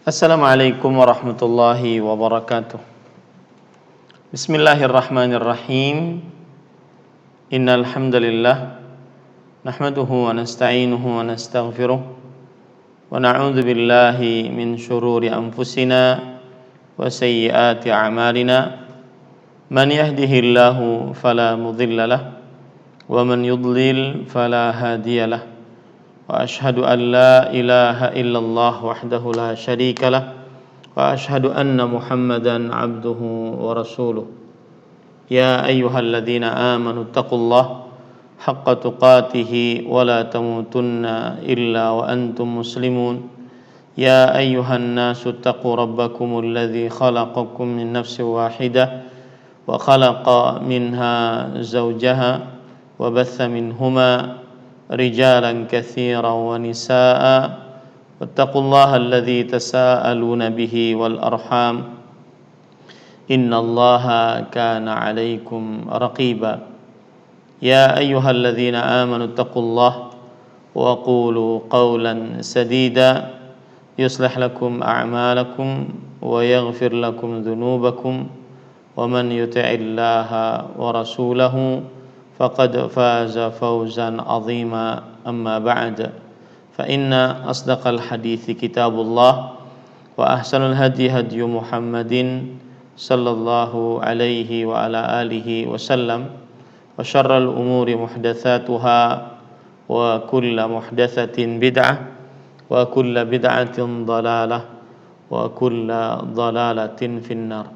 Assalamualaikum warahmatullahi wabarakatuh. Bismillahirrahmanirrahim. Innal hamdalillah nahmaduhu wa nasta'inuhu wa nastaghfiruh wa na'udzu billahi min shururi anfusina wa sayyiati a'malina. Man yahdihillahu fala mudilla lahu wa man yudlil fala hadiyalah. Wa ashhadu an la ilaha illallah wahdahu la syarika lah wa ashhadu anna Muhammadan abduhu wa rasuluh. Ya ayyuhalladzina amanu taqullaha haqqa tuqatih wa la tamutunna illa wa antum muslimun. Ya ayyuhan nasu taqu rabbakumul ladzi khalaqakum min nafsin wahidah wa khalaqa minha zawjaha wa batha minhuma رجالا كثيرا ونساء واتقوا الله الذي تساءلون به والأرحام إن الله كان عليكم رقيبا يا أيها الذين آمنوا اتقوا الله وقولوا قولا سديدا يصلح لكم أعمالكم ويغفر لكم ذنوبكم ومن يطع الله ورسوله فقد فاز فوزا عظيما أما بعد فإن أصدق الحديث كتاب الله وأحسن الهدي هدي محمد صلى الله عليه وعلى آله وسلم وشر الأمور محدثاتها وكل محدثة بدعة وكل بدعة ضلالة وكل ضلالة في النار.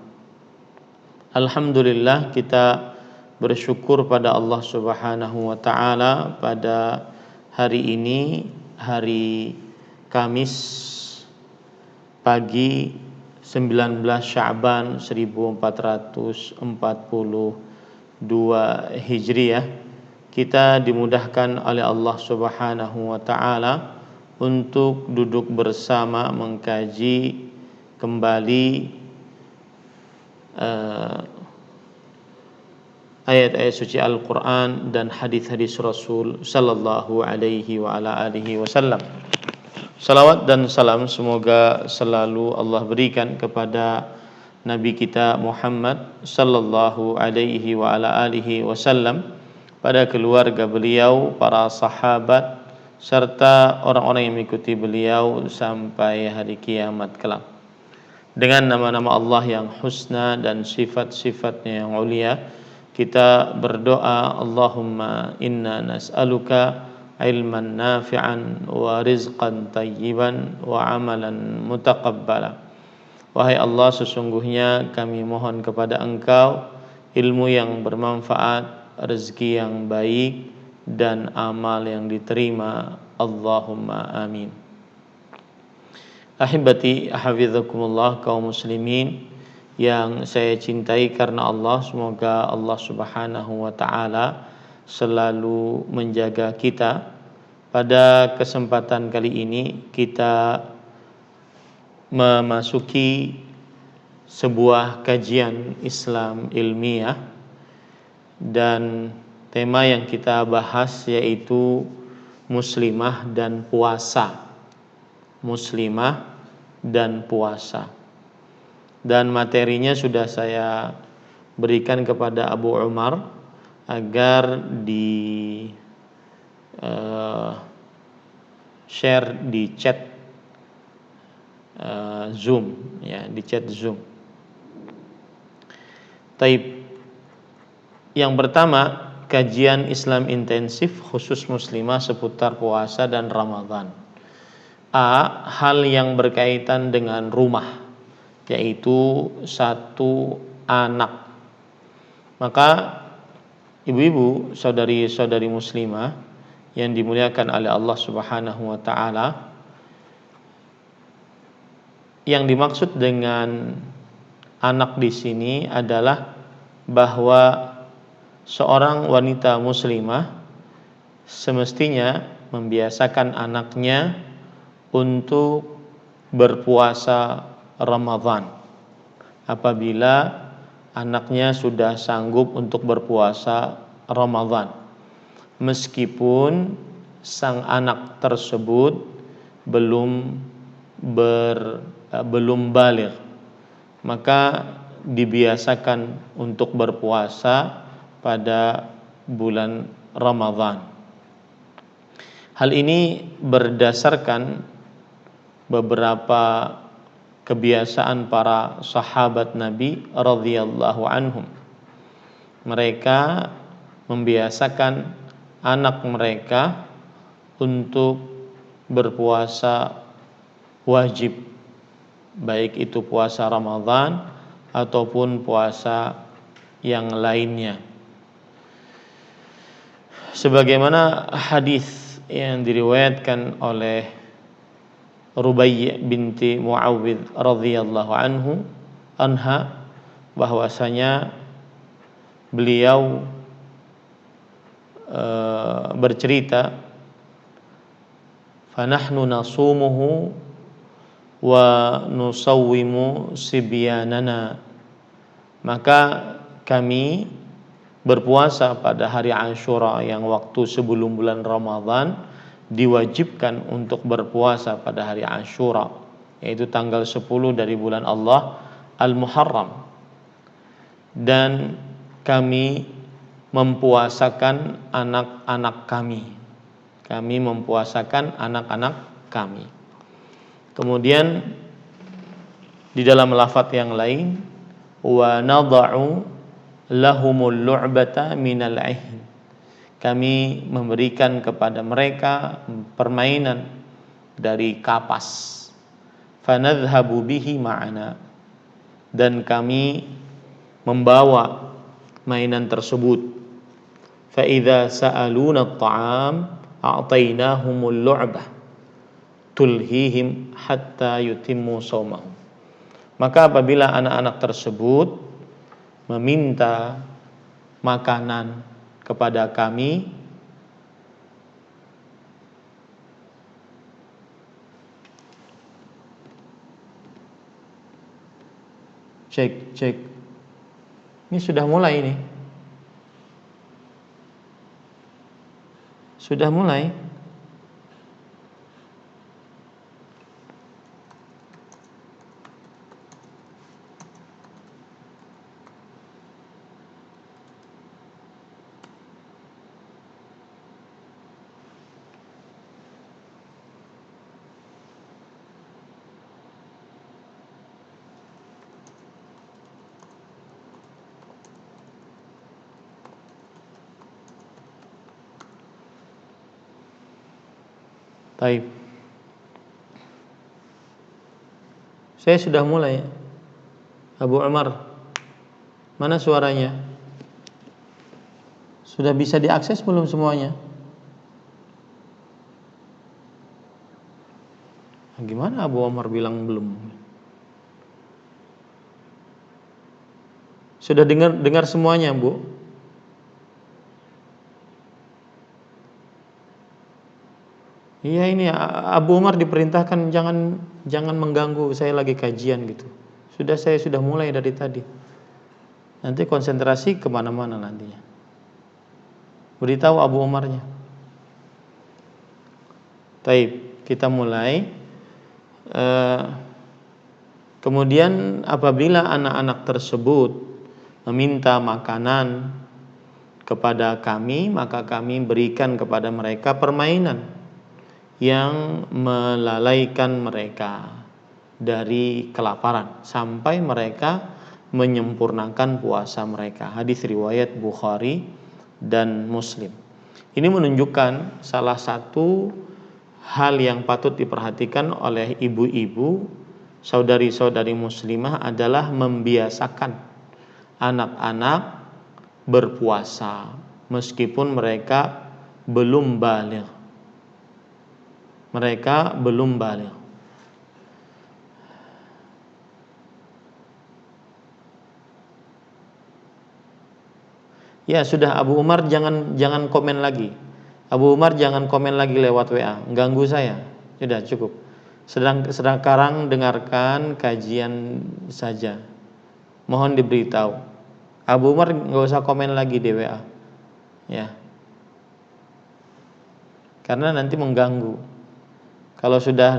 Alhamdulillah, kita bersyukur pada Allah Subhanahu wa taala pada hari ini, hari Kamis pagi 19 Sya'ban 1442 Hijriah, kita dimudahkan oleh Allah Subhanahu wa taala untuk duduk bersama mengkaji kembali ayat-ayat suci Al-Quran dan hadis-hadis Rasul sallallahu alaihi wa ala alihi wasallam. Salawat dan salam semoga selalu Allah berikan kepada Nabi kita Muhammad sallallahu alaihi wa ala alihi wasallam, pada keluarga beliau, para sahabat, serta orang-orang yang mengikuti beliau sampai hari kiamat kelak. Dengan nama-nama Allah yang husna dan sifat-sifatnya yang mulia, kita berdoa, Allahumma inna nas'aluka ilman nafi'an wa rizqan tayyiban wa amalan mutaqabbala. Wahai Allah, sesungguhnya kami mohon kepada Engkau ilmu yang bermanfaat, rezeki yang baik, dan amal yang diterima. Allahumma amin. Ahibati hafizakumullah, kaum muslimin yang saya cintai karena Allah, semoga Allah Subhanahu wa taala selalu menjaga kita. Pada kesempatan kali ini kita memasuki sebuah kajian Islam ilmiah, dan tema yang kita bahas yaitu muslimah dan puasa. Muslimah dan puasa. Dan materinya sudah saya berikan kepada Abu Umar agar di share di chat Zoom, ya, di chat Zoom. Taib. Yang pertama, kajian Islam intensif khusus muslimah seputar puasa dan Ramadan. A. Hal yang berkaitan dengan rumah, yaitu satu anak. Maka ibu-ibu, saudari-saudari muslimah yang dimuliakan oleh Allah Subhanahu wa taala, yang dimaksud dengan anak di sini adalah bahwa seorang wanita muslimah semestinya membiasakan anaknya untuk berpuasa Ramadan apabila anaknya sudah sanggup untuk berpuasa Ramadan, meskipun sang anak tersebut belum belum baligh, maka dibiasakan untuk berpuasa pada bulan Ramadhan. Hal ini berdasarkan beberapa kebiasaan para sahabat Nabi radhiyallahu anhum. Mereka membiasakan anak mereka untuk berpuasa wajib, baik itu puasa Ramadhan ataupun puasa yang lainnya. Sebagaimana hadis yang diriwayatkan oleh Rubai' binti Muawwidh radhiyallahu anha, bahwasanya beliau bercerita, fanahnu nasumuhu wa nusawwimu sibyanana, maka kami berpuasa pada hari Asyura yang waktu sebelum bulan Ramadhan, diwajibkan untuk berpuasa pada hari Asyura, yaitu tanggal 10 dari bulan Allah Al-Muharram, dan kami mempuasakan anak-anak kami. Kami mempuasakan anak-anak kami. Kemudian di dalam lafaz yang lain, wa nada'u lahumul lu'bata minal ihn, kami memberikan kepada mereka permainan dari kapas, fanadhhabu bihi ma'ana, dan kami membawa mainan tersebut, fa idza sa'aluna at-ta'am a'tainahumul lu'bah tulhihim hatta yutimmu shaumahum, maka apabila anak-anak tersebut meminta makanan kepada kami, cek ini sudah mulai, ini sudah mulai. Baik. Saya sudah mulai. Abu Umar, mana suaranya? Sudah bisa diakses belum semuanya? Gimana Abu Umar bilang belum? Sudah dengar semuanya, Bu? Iya, ini Abu Umar diperintahkan jangan mengganggu, saya lagi kajian gitu. Saya sudah mulai dari tadi. Nanti konsentrasi kemana-mana nantinya. Beritahu Abu Umarnya. Taib, kita mulai. Kemudian apabila anak-anak tersebut meminta makanan kepada kami, maka kami berikan kepada mereka permainan yang melalaikan mereka dari kelaparan sampai mereka menyempurnakan puasa mereka. Hadis riwayat Bukhari dan Muslim. Ini menunjukkan salah satu hal yang patut diperhatikan oleh ibu-ibu, saudari-saudari muslimah adalah membiasakan anak-anak berpuasa meskipun mereka belum baligh. Mereka belum baligh. Ya sudah, Abu Umar jangan komen lagi. Abu Umar jangan komen lagi lewat WA, ganggu saya. Sudah cukup. Sekarang dengarkan kajian saja. Mohon diberitahu. Abu Umar nggak usah komen lagi di WA. Ya. Karena nanti mengganggu. Kalau sudah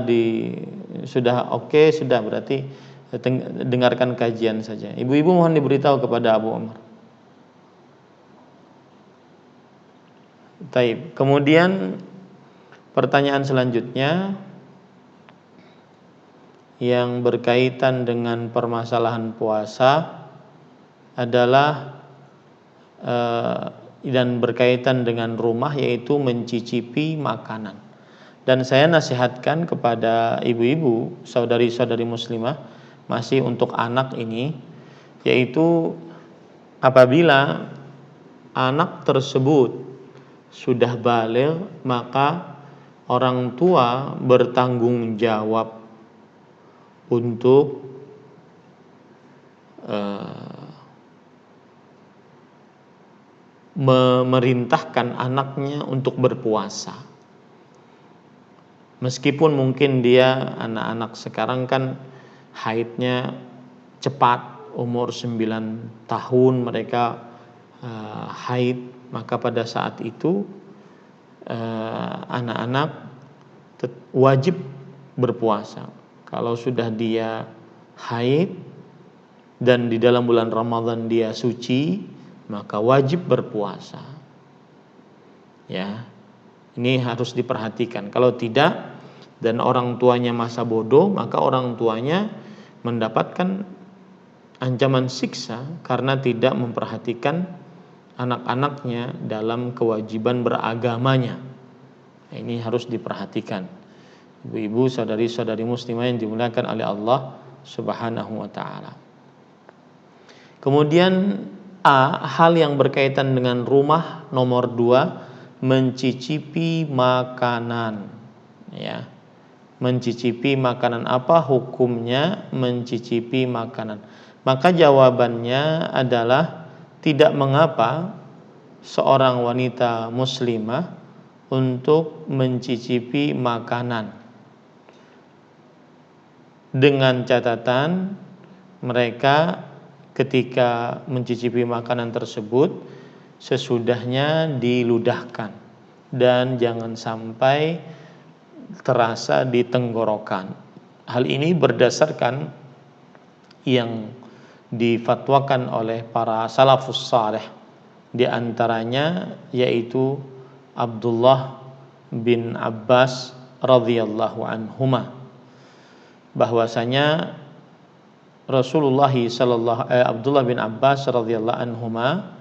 oke, sudah berarti dengarkan kajian saja. Ibu-ibu mohon diberitahu kepada Abu Umar. Taib. Kemudian pertanyaan selanjutnya yang berkaitan dengan permasalahan puasa adalah dan berkaitan dengan rumah, yaitu mencicipi makanan. Dan saya nasihatkan kepada ibu-ibu, saudari-saudari muslimah, masih untuk anak ini, yaitu apabila anak tersebut sudah baligh, maka orang tua bertanggung jawab untuk memerintahkan anaknya untuk berpuasa. Meskipun mungkin dia, anak-anak sekarang kan haidnya cepat, umur 9 tahun mereka haid, maka pada saat itu anak-anak wajib berpuasa. Kalau sudah dia haid dan di dalam bulan Ramadan dia suci, maka wajib berpuasa. Ya, ini harus diperhatikan. Kalau tidak dan orang tuanya masa bodoh, maka orang tuanya mendapatkan ancaman siksa karena tidak memperhatikan anak-anaknya dalam kewajiban beragamanya. Nah, ini harus diperhatikan. Ibu-ibu, saudari-saudari muslimah yang dimuliakan oleh Allah Subhanahu wa taala. Kemudian hal yang berkaitan dengan rumah, nomor 2, mencicipi makanan. Ya. Mencicipi makanan, apa hukumnya mencicipi makanan? Maka jawabannya adalah tidak mengapa seorang wanita muslimah untuk mencicipi makanan, dengan catatan mereka ketika mencicipi makanan tersebut sesudahnya diludahkan dan jangan sampai terasa di tenggorokan. Hal ini berdasarkan yang difatwakan oleh para salafus saleh, di antaranya yaitu Abdullah bin Abbas radhiyallahu anhuma, bahwasanya Abdullah bin Abbas radhiyallahu anhuma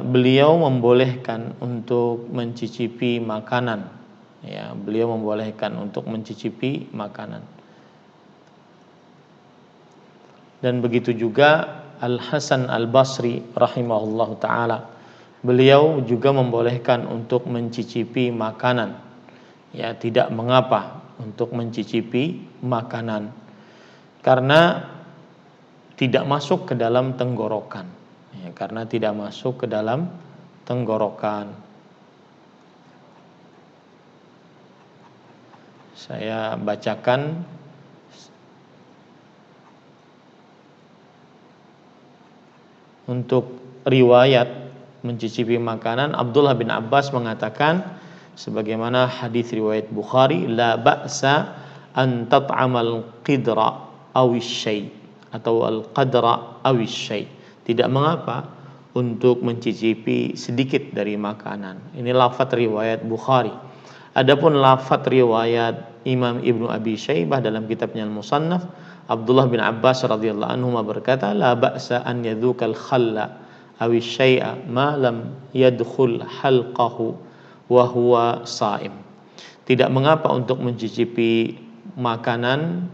beliau membolehkan untuk mencicipi makanan. Ya, beliau membolehkan untuk mencicipi makanan. Dan begitu juga Al-Hasan Al-Basri rahimahullahu taala, beliau juga membolehkan untuk mencicipi makanan. Ya, tidak mengapa untuk mencicipi makanan karena tidak masuk ke dalam tenggorokan. Ya, karena tidak masuk ke dalam tenggorokan. Saya bacakan untuk riwayat mencicipi makanan. Abdullah bin Abbas mengatakan sebagaimana hadis riwayat Bukhari, la ba'sa an tat'amal qidra awis syai, atau al-qadra awis syai. Tidak mengapa untuk mencicipi sedikit dari makanan. Ini lafaz riwayat Bukhari. Adapun lafaz riwayat Imam Ibnu Abi Syaibah dalam kitabnya Al-Musannaf, Abdullah bin Abbas radhiyallahu anhu berkata, la ba'sa an yadhukal khalla awis syai'a ma lam yadkhul halqahu wa huwa shaim. Tidak mengapa untuk mencicipi makanan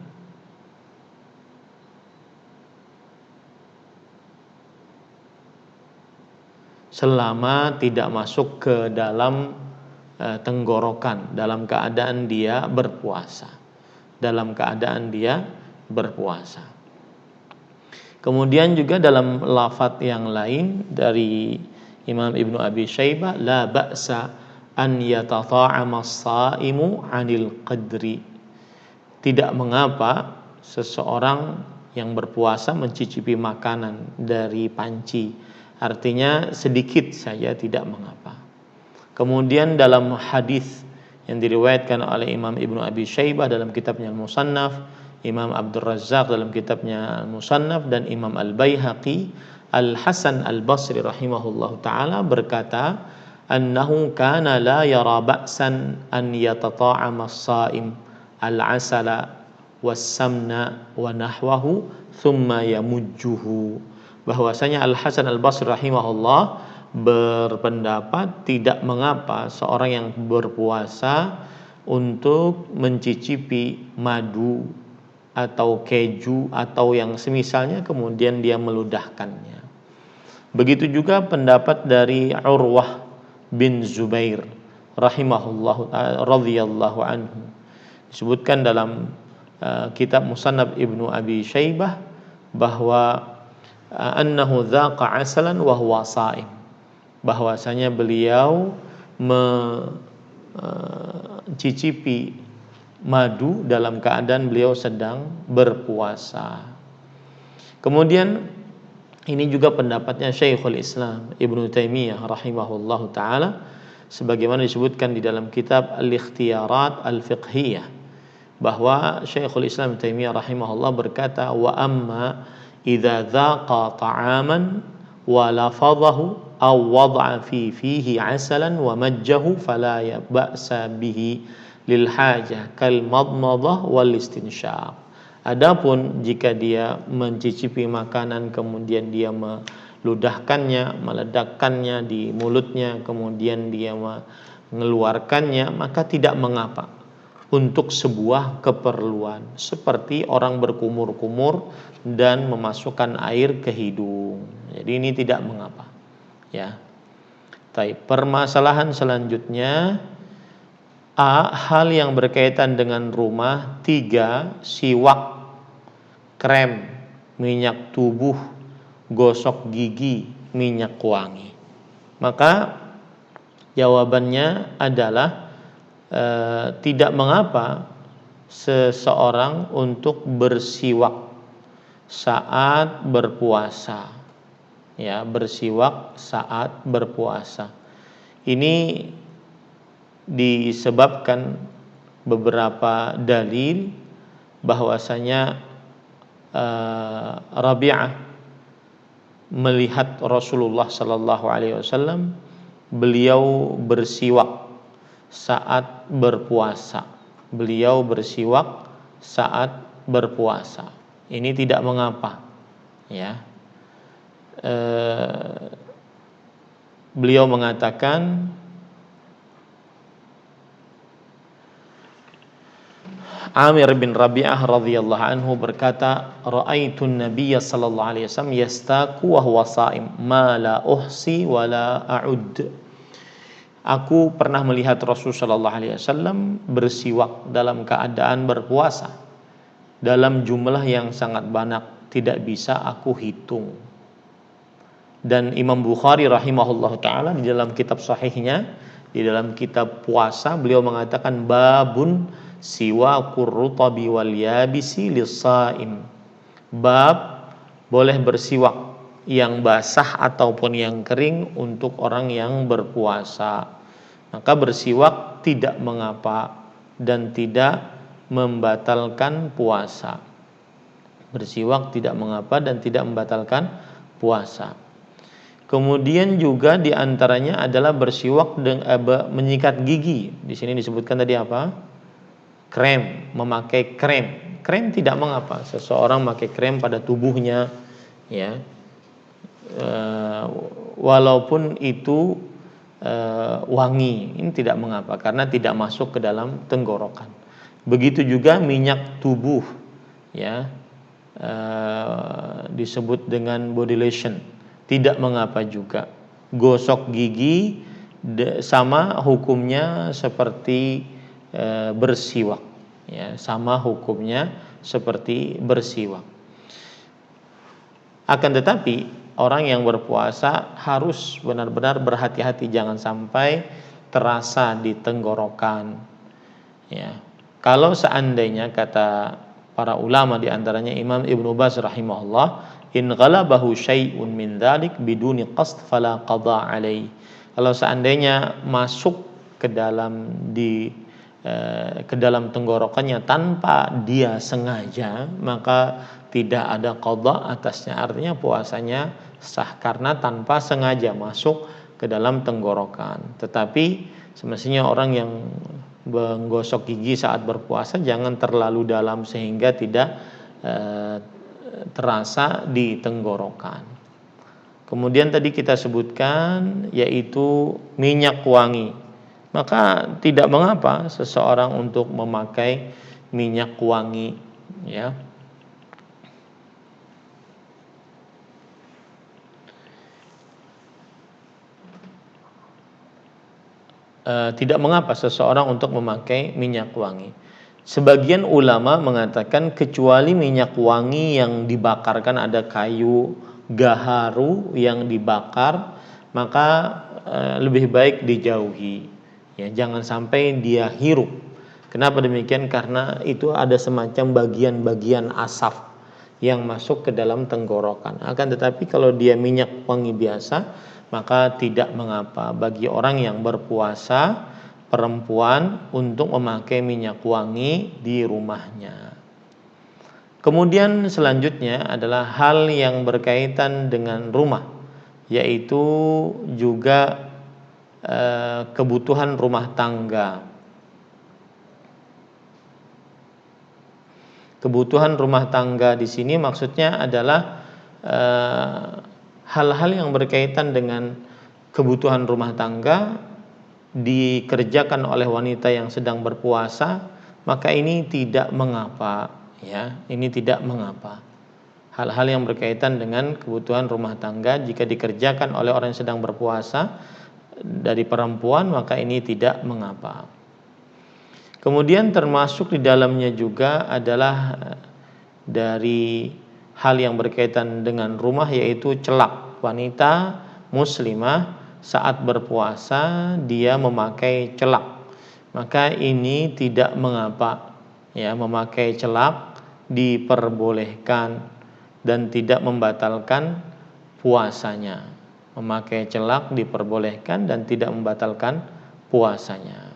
selama tidak masuk ke dalam tenggorokan, dalam keadaan dia berpuasa. Dalam keadaan dia berpuasa. Kemudian juga dalam lafaz yang lain dari Imam Ibnu Abi Syaibah, la ba'sa an yatata'ama as-saimu 'anil qadri. Tidak mengapa seseorang yang berpuasa mencicipi makanan dari panci. Artinya sedikit saja tidak mengapa. Kemudian dalam hadis yang diriwayatkan oleh Imam Ibnu Abi Syaibah dalam kitabnya Al-Musannaf, Imam Abdul Razzaq dalam kitabnya Al-Musannaf, dan Imam Al-Baihaqi. Al-Hasan Al-Basri rahimahullahu taala berkata, annahu kana la yara ba'san an yatata'ama as-sha'im al-'asala was-samna wa nahwahu thumma yamujjuhu. Bahwasanya Al-Hasan Al-Basri rahimahullah berpendapat tidak mengapa seorang yang berpuasa untuk mencicipi madu atau keju atau yang semisalnya kemudian dia meludahkannya. Begitu juga pendapat dari Urwah bin Zubair radhiyallahu anhu. Disebutkan dalam kitab Musannaf Ibnu Abi Syaibah bahwa annahu dzaqa 'asalan wa huwa sha'im. Bahwasanya beliau mencicipi madu dalam keadaan beliau sedang berpuasa. Kemudian ini juga pendapatnya Syekhul Islam Ibnu Taimiyah rahimahullahu taala, sebagaimana disebutkan di dalam kitab Al-Ikhtiyarat Al-Fiqhiyah, bahwa Syekhul Islam Ibnu Taimiyah rahimahullah berkata, wa amma idza dzaqa ta'aman wa lafadhahu aw wada'a fihi 'asalan wa majjahu fala ba'sa bihi lil hajah kal madmadah wal istinsyaq. Adapun jika dia mencicipi makanan kemudian dia meludahkannya, meledakkannya di mulutnya, kemudian dia mengeluarkannya, maka tidak mengapa untuk sebuah keperluan seperti orang berkumur-kumur dan memasukkan air ke hidung. Jadi ini tidak mengapa. Ya. Baik, permasalahan selanjutnya hal yang berkaitan dengan rumah. 3, siwak, krem, minyak tubuh, gosok gigi, minyak wangi. Maka jawabannya adalah tidak mengapa seseorang untuk bersiwak saat berpuasa. Ya, bersiwak saat berpuasa. Ini disebabkan beberapa dalil bahwasanya Rabi'ah melihat Rasulullah sallallahu alaihi wasallam beliau bersiwak saat berpuasa. Beliau bersiwak saat berpuasa. Ini tidak mengapa, ya. Beliau mengatakan, Amir bin Rabi'ah radhiyallahu anhu berkata, ra'aitun nabiyya sallallahu alaihi wasallam yastaku wa huwa sha'im ma la uhsi wa la a'ud. Aku pernah melihat Rasul sallallahu alaihi wasallam bersiwak dalam keadaan berpuasa dalam jumlah yang sangat banyak, tidak bisa aku hitung. Dan Imam Bukhari rahimahullah ta'ala di dalam kitab sahihnya, di dalam kitab puasa, beliau mengatakan babun siwakur rutabi wal yabisi lis-shaim. Bab boleh bersiwak yang basah ataupun yang kering untuk orang yang berpuasa. Maka bersiwak tidak mengapa dan tidak membatalkan puasa. Bersiwak tidak mengapa dan tidak membatalkan puasa. Kemudian juga diantaranya adalah bersiwak dengan menyikat gigi. Di sini disebutkan tadi apa? Krem, memakai krem. Krem tidak mengapa. Seseorang memakai krem pada tubuhnya, ya, walaupun itu wangi, ini tidak mengapa karena tidak masuk ke dalam tenggorokan. Begitu juga minyak tubuh, ya, disebut dengan body lotion, tidak mengapa juga. Gosok gigi sama hukumnya seperti bersiwak, ya, sama hukumnya seperti bersiwak. Akan tetapi orang yang berpuasa harus benar-benar berhati-hati, jangan sampai terasa di tenggorokan, ya. Kalau seandainya, kata para ulama di antaranya Imam Ibnu Baz rahimahullah, in ghalabahu syai'un min dzalik biduni qasd fala qada alaihi. Kalau seandainya masuk ke dalam di ke dalam tenggorokannya tanpa dia sengaja, maka tidak ada qadha atasnya. Artinya puasanya sah karena tanpa sengaja masuk ke dalam tenggorokan. Tetapi semestinya orang yang menggosok gigi saat berpuasa jangan terlalu dalam sehingga tidak terasa di tenggorokan. Kemudian tadi kita sebutkan yaitu minyak wangi. Maka tidak mengapa seseorang untuk memakai minyak wangi, ya. Tidak mengapa seseorang untuk memakai minyak wangi. Sebagian ulama mengatakan kecuali minyak wangi yang dibakarkan, ada kayu gaharu yang dibakar, maka lebih baik dijauhi. Ya, jangan sampai dia hirup. Kenapa demikian? Karena itu ada semacam bagian-bagian asap yang masuk ke dalam tenggorokan. Akan tetapi kalau dia minyak wangi biasa, maka tidak mengapa bagi orang yang berpuasa perempuan untuk memakai minyak wangi di rumahnya. Kemudian selanjutnya adalah hal yang berkaitan dengan rumah, yaitu juga kebutuhan rumah tangga. Kebutuhan rumah tangga di sini maksudnya adalah hal-hal yang berkaitan dengan kebutuhan rumah tangga dikerjakan oleh wanita yang sedang berpuasa, maka ini tidak mengapa, ya. Ini tidak mengapa. Hal-hal yang berkaitan dengan kebutuhan rumah tangga jika dikerjakan oleh orang yang sedang berpuasa dari perempuan, maka ini tidak mengapa. Kemudian termasuk di dalamnya juga adalah dari hal yang berkaitan dengan rumah, yaitu celak. Wanita muslimah saat berpuasa dia memakai celak, maka ini tidak mengapa, ya. Memakai celak diperbolehkan dan tidak membatalkan puasanya. Memakai celak diperbolehkan dan tidak membatalkan puasanya.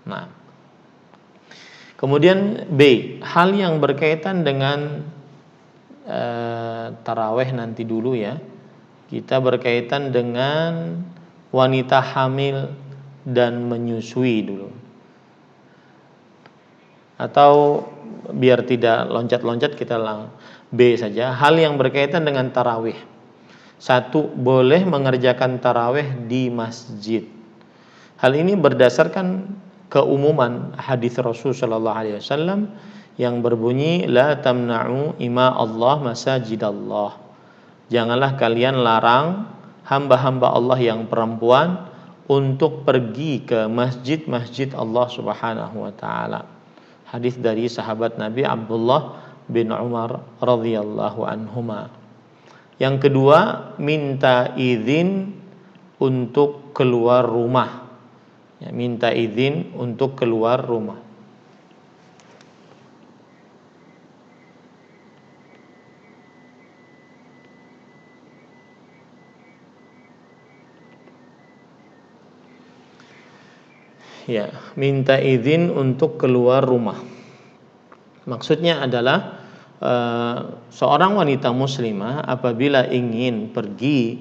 Nah, kemudian B, hal yang berkaitan dengan taraweh nanti dulu, ya. Kita berkaitan dengan wanita hamil dan menyusui dulu. Atau biar tidak loncat-loncat kita B saja. Hal yang berkaitan dengan tarawih. 1, boleh mengerjakan tarawih di masjid. Hal ini berdasarkan keumuman hadis Rasul sallallahu alaihi wasallam yang berbunyi la tamna'u ima Allah masajidallah. Janganlah kalian larang hamba-hamba Allah yang perempuan untuk pergi ke masjid-masjid Allah Subhanahu wa taala. Hadis dari sahabat Nabi Abdullah bin Umar radhiyallahu anhuma. Yang kedua, minta izin untuk keluar rumah. Ya, minta izin untuk keluar rumah. Ya, minta izin untuk keluar rumah. Maksudnya adalah seorang wanita muslimah apabila ingin pergi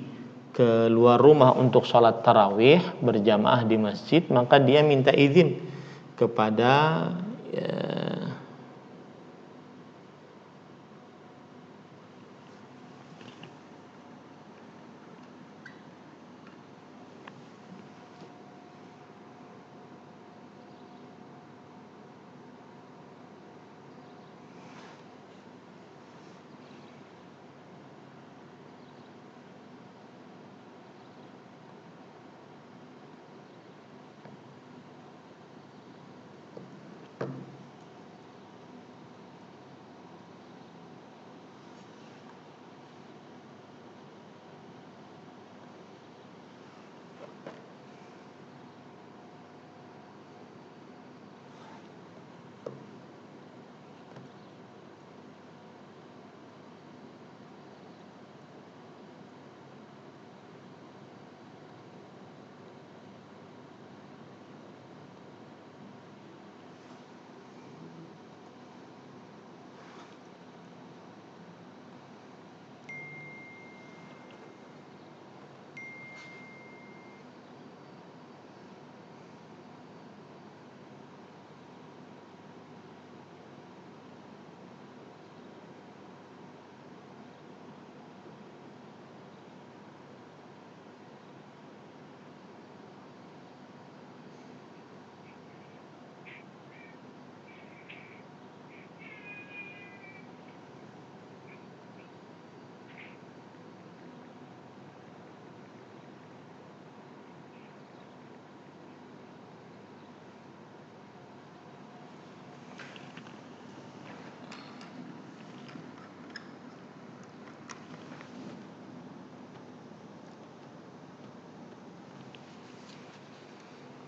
ke luar rumah untuk sholat tarawih berjamaah di masjid, maka dia minta izin kepada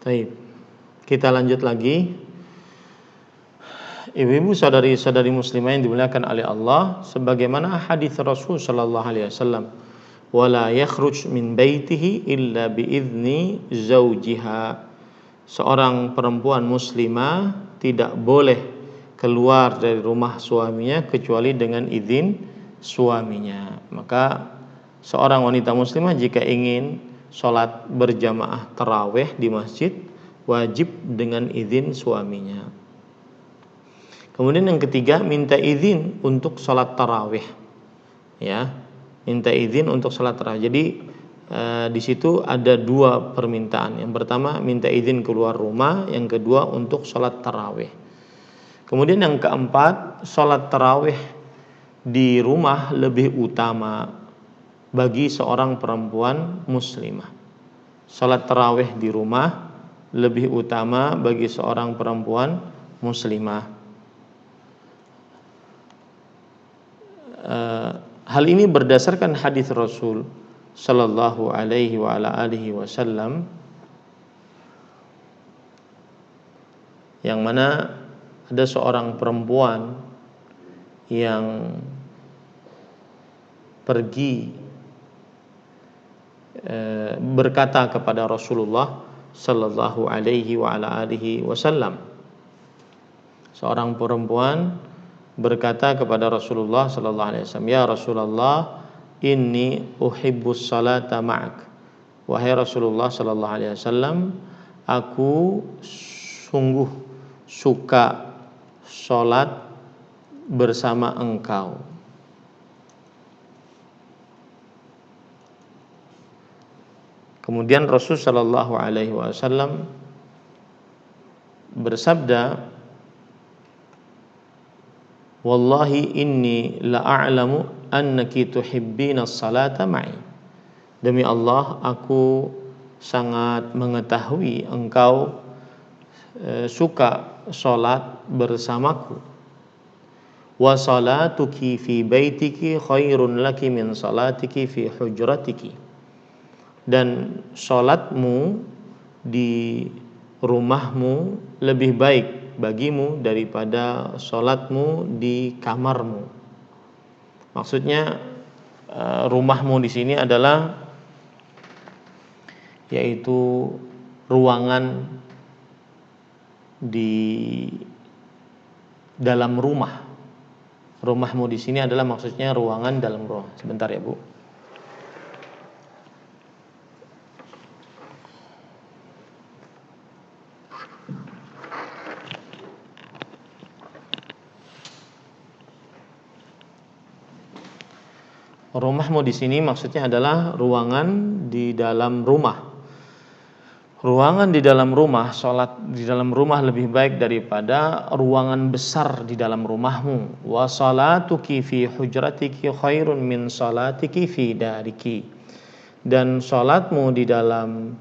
Baik. Kita lanjut lagi. Ibu-ibu saudari-saudari muslimah yang dimuliakan oleh Allah, sebagaimana hadis Rasul sallallahu alaihi wasallam, wala yakhruj min baitihi illa biizni zaujiha. Seorang perempuan muslimah tidak boleh keluar dari rumah suaminya kecuali dengan izin suaminya. Maka seorang wanita muslimah jika ingin sholat berjamaah tarawih di masjid wajib dengan izin suaminya. Kemudian yang ketiga, minta izin untuk sholat tarawih, ya, minta izin untuk sholat tarawih. Jadi di situ ada dua permintaan. Yang pertama minta izin keluar rumah, yang kedua untuk sholat tarawih. Kemudian yang keempat, sholat tarawih di rumah lebih utama bagi seorang perempuan muslimah. Sholat tarawih di rumah lebih utama bagi seorang perempuan muslimah. Hal ini berdasarkan hadis Rasul sallallahu alaihi wa ala alihi wasallam, yang mana ada seorang perempuan yang pergi berkata kepada Rasulullah sallallahu alaihi wa ala alihi wasallam. Seorang perempuan berkata kepada Rasulullah sallallahu alaihi wasallam, "Ya Rasulullah, inni uhibbus salata ma'ak." Wahai Rasulullah sallallahu alaihi wasallam, aku sungguh suka salat bersama engkau. Kemudian Rasul sallallahu alaihi wasallam bersabda, "Wallahi inni la'alamu annaki tuhibbina as-salata ma'i." Demi Allah, aku sangat mengetahui engkau suka salat bersamaku. Wa salatuki fi baitiki khairun laki min salatiki fi hujratiki. Dan salatmu di rumahmu lebih baik bagimu daripada salatmu di kamarmu. Maksudnya rumahmu di sini adalah yaitu ruangan di dalam rumah. Rumahmu di sini adalah maksudnya ruangan dalam rumah. Sebentar ya, Bu. Rumahmu di sini maksudnya adalah ruangan di dalam rumah. Ruangan di dalam rumah, sholat di dalam rumah lebih baik daripada ruangan besar di dalam rumahmu. Wa salatuki fi hujratiki khairun min salatiki fi dariki. Dan sholatmu di dalam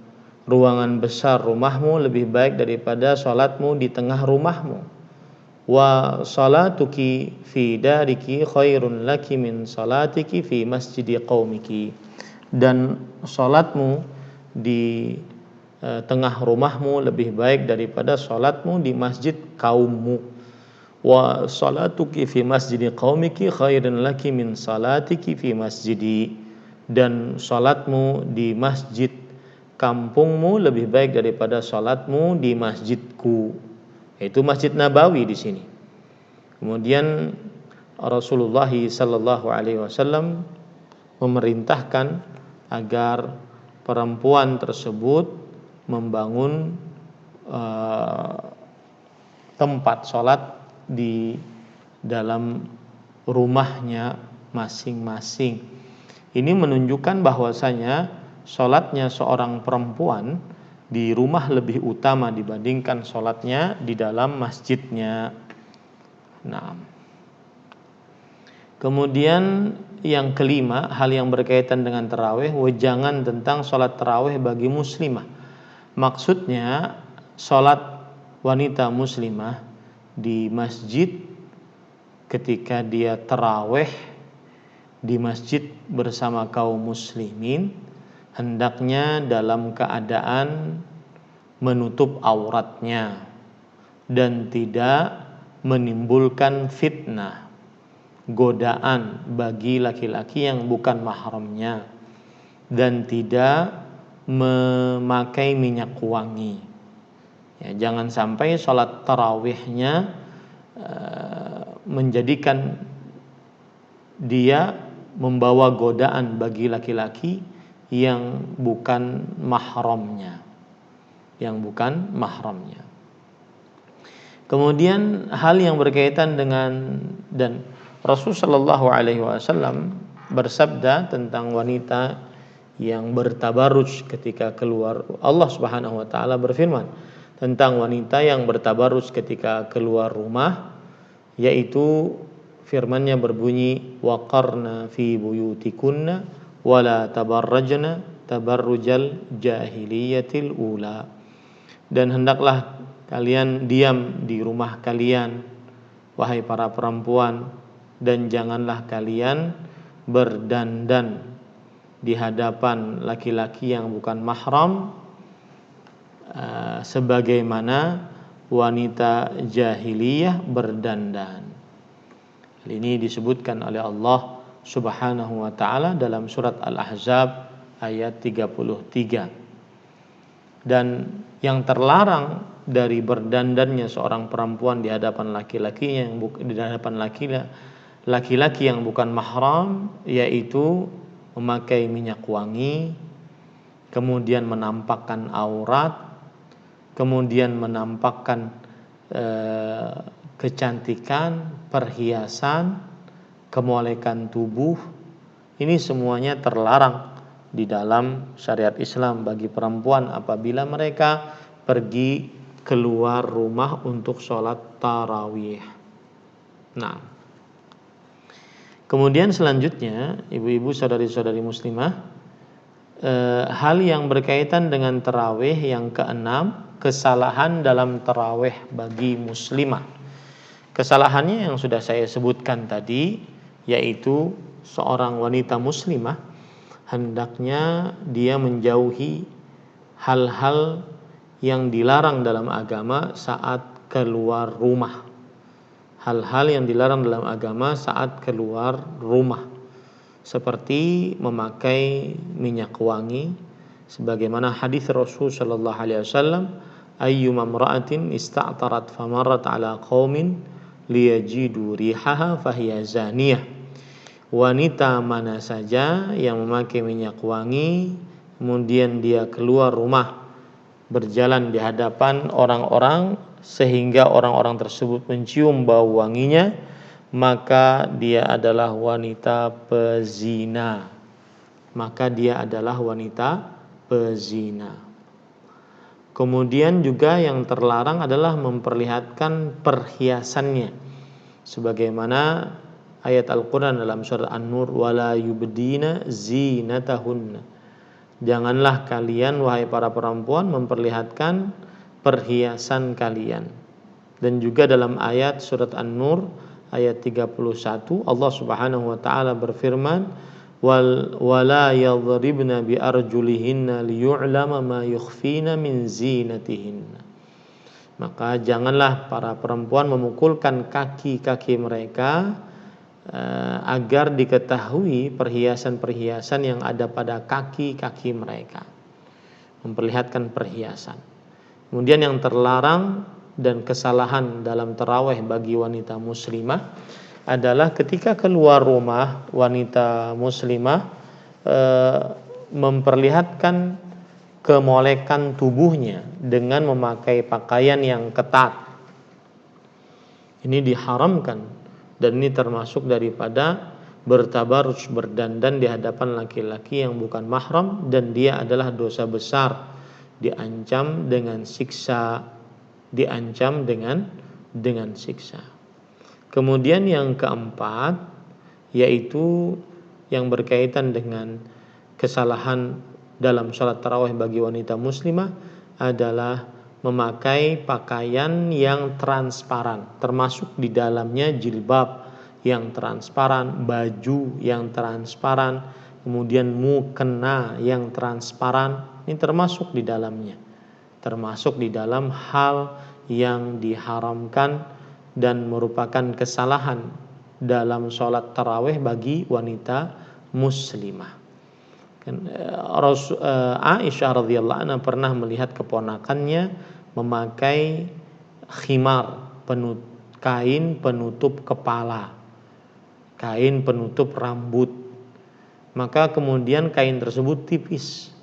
ruangan besar rumahmu lebih baik daripada sholatmu di tengah rumahmu. Wa salatuki fi dariki khairun laki min salatiki fi masjidi qaumiki. Dan salatmu di tengah rumahmu lebih baik daripada salatmu di masjid kaummu. Wa salatuki fi masjidi qaumiki khairun laki min salatiki fi masjidi. Dan salatmu di masjid kampungmu lebih baik daripada salatmu di masjidku, yaitu Masjid Nabawi di sini. Kemudian Rasulullah sallallahu alaihi wasallam memerintahkan agar perempuan tersebut membangun tempat sholat di dalam rumahnya masing-masing. Ini menunjukkan bahwasanya sholatnya seorang perempuan di rumah lebih utama dibandingkan sholatnya di dalam masjidnya. Nah, kemudian yang kelima, hal yang berkaitan dengan tarawih, wejangan tentang sholat tarawih bagi muslimah. Maksudnya sholat wanita muslimah di masjid ketika dia tarawih di masjid bersama kaum muslimin, hendaknya dalam keadaan menutup auratnya dan tidak menimbulkan fitnah, godaan bagi laki-laki yang bukan mahramnya, dan tidak memakai minyak wangi. Ya, jangan sampai sholat tarawihnya menjadikan dia membawa godaan bagi laki-laki yang bukan mahramnya, Kemudian hal yang berkaitan dengan, dan Rasul Shallallahu Alaihi Wasallam bersabda tentang wanita yang bertabarruj ketika keluar. Allah Subhanahu Wa Taala berfirman tentang wanita yang bertabarruj ketika keluar rumah, yaitu firman-Nya berbunyi, waqarna fi buyutikunna wala tabarrajna tabarrujal jahiliyatil ula, dan hendaklah kalian diam di rumah kalian, wahai para perempuan, dan janganlah kalian berdandan di hadapan laki-laki yang bukan mahram sebagaimana wanita jahiliyah berdandan. Hal ini disebutkan oleh Allah Subhanahu wa taala dalam surat Al-Ahzab ayat 33. Dan yang terlarang dari berdandannya seorang perempuan di hadapan laki-laki yang bukan mahram, yaitu memakai minyak wangi, kemudian menampakkan aurat, kemudian menampakkan kecantikan, perhiasan, kemolekan tubuh. Ini semuanya terlarang di dalam syariat Islam bagi perempuan apabila mereka pergi keluar rumah untuk sholat tarawih. Nah, kemudian selanjutnya, ibu-ibu, saudari-saudari muslimah, hal yang berkaitan dengan tarawih yang keenam, kesalahan dalam tarawih bagi muslimah. Kesalahannya yang sudah saya sebutkan tadi, yaitu seorang wanita muslimah hendaknya dia menjauhi hal-hal yang dilarang dalam agama saat keluar rumah. Hal-hal yang dilarang dalam agama saat keluar rumah, seperti memakai minyak wangi, sebagaimana hadis Rasul sallallahu alaihi wasallam, ayyuma imra'atin ista'tarat famarrat ala qaumin liyajidu rihaha fahiya zaniyah. Wanita mana saja yang memakai minyak wangi kemudian dia keluar rumah berjalan di hadapan orang-orang sehingga orang-orang tersebut mencium bau wanginya, maka dia adalah wanita pezina. Kemudian juga yang terlarang adalah memperlihatkan perhiasannya, sebagaimana ayat Al-Quran dalam surah An-Nur, wala yubdina zinatahunna. Janganlah kalian wahai para perempuan memperlihatkan perhiasan kalian. Dan juga dalam ayat surat An-Nur ayat 31 Allah Subhanahu wa taala berfirman, wala yadhribna bi arjulihinna liyu'lama ma yukhfina min zinatihinna. Maka janganlah para perempuan memukulkan kaki-kaki mereka agar diketahui perhiasan-perhiasan yang ada pada kaki-kaki mereka, memperlihatkan perhiasan. Kemudian yang terlarang dan kesalahan dalam tarawih bagi wanita muslimah adalah ketika keluar rumah wanita muslimah memperlihatkan kemolekan tubuhnya dengan memakai pakaian yang ketat. Ini diharamkan dan ini termasuk daripada bertabarruj, berdandan di hadapan laki-laki yang bukan mahram, dan dia adalah dosa besar, diancam dengan siksa. Kemudian yang keempat, yaitu yang berkaitan dengan kesalahan dalam sholat tarawih bagi wanita muslimah adalah memakai pakaian yang transparan, termasuk di dalamnya jilbab yang transparan, baju yang transparan, kemudian mukena yang transparan, ini termasuk di dalamnya. termasuk di dalam hal yang diharamkan dan merupakan kesalahan dalam sholat tarawih bagi wanita muslimah. Aisyah radhiyallahu anha pernah melihat keponakannya memakai khimar, kain penutup kepala, kain penutup rambut. Maka kemudian kain tersebut tipis,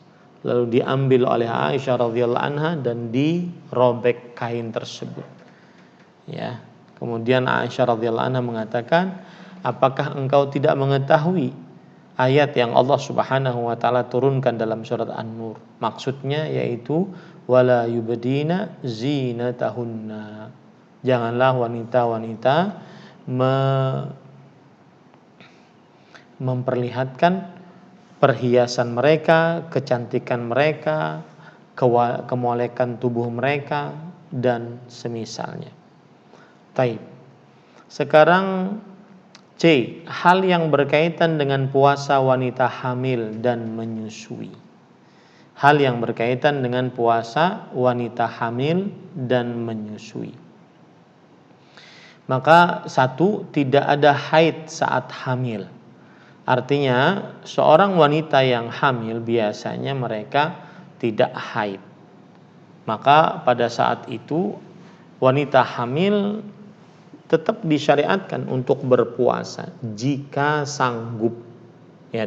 lalu diambil oleh Aisyah radhiyallahu anha dan dirobek kain tersebut. Ya, kemudian Aisyah radhiyallahu anha mengatakan, apakah engkau tidak mengetahui ayat yang Allah Subhanahu wa taala turunkan dalam surat An-Nur? Maksudnya yaitu wala yubdina zinatahunna. Janganlah wanita-wanita memperlihatkan perhiasan mereka, kecantikan mereka, kemolekan tubuh mereka dan semisalnya. Taib. Sekarang C, hal yang berkaitan dengan puasa wanita hamil dan menyusui. Hal yang berkaitan dengan puasa wanita hamil dan menyusui. Maka satu, tidak ada haid saat hamil. Artinya seorang wanita yang hamil biasanya mereka tidak haid. Maka pada saat itu wanita hamil tetap disyariatkan untuk berpuasa jika sanggup. Ya.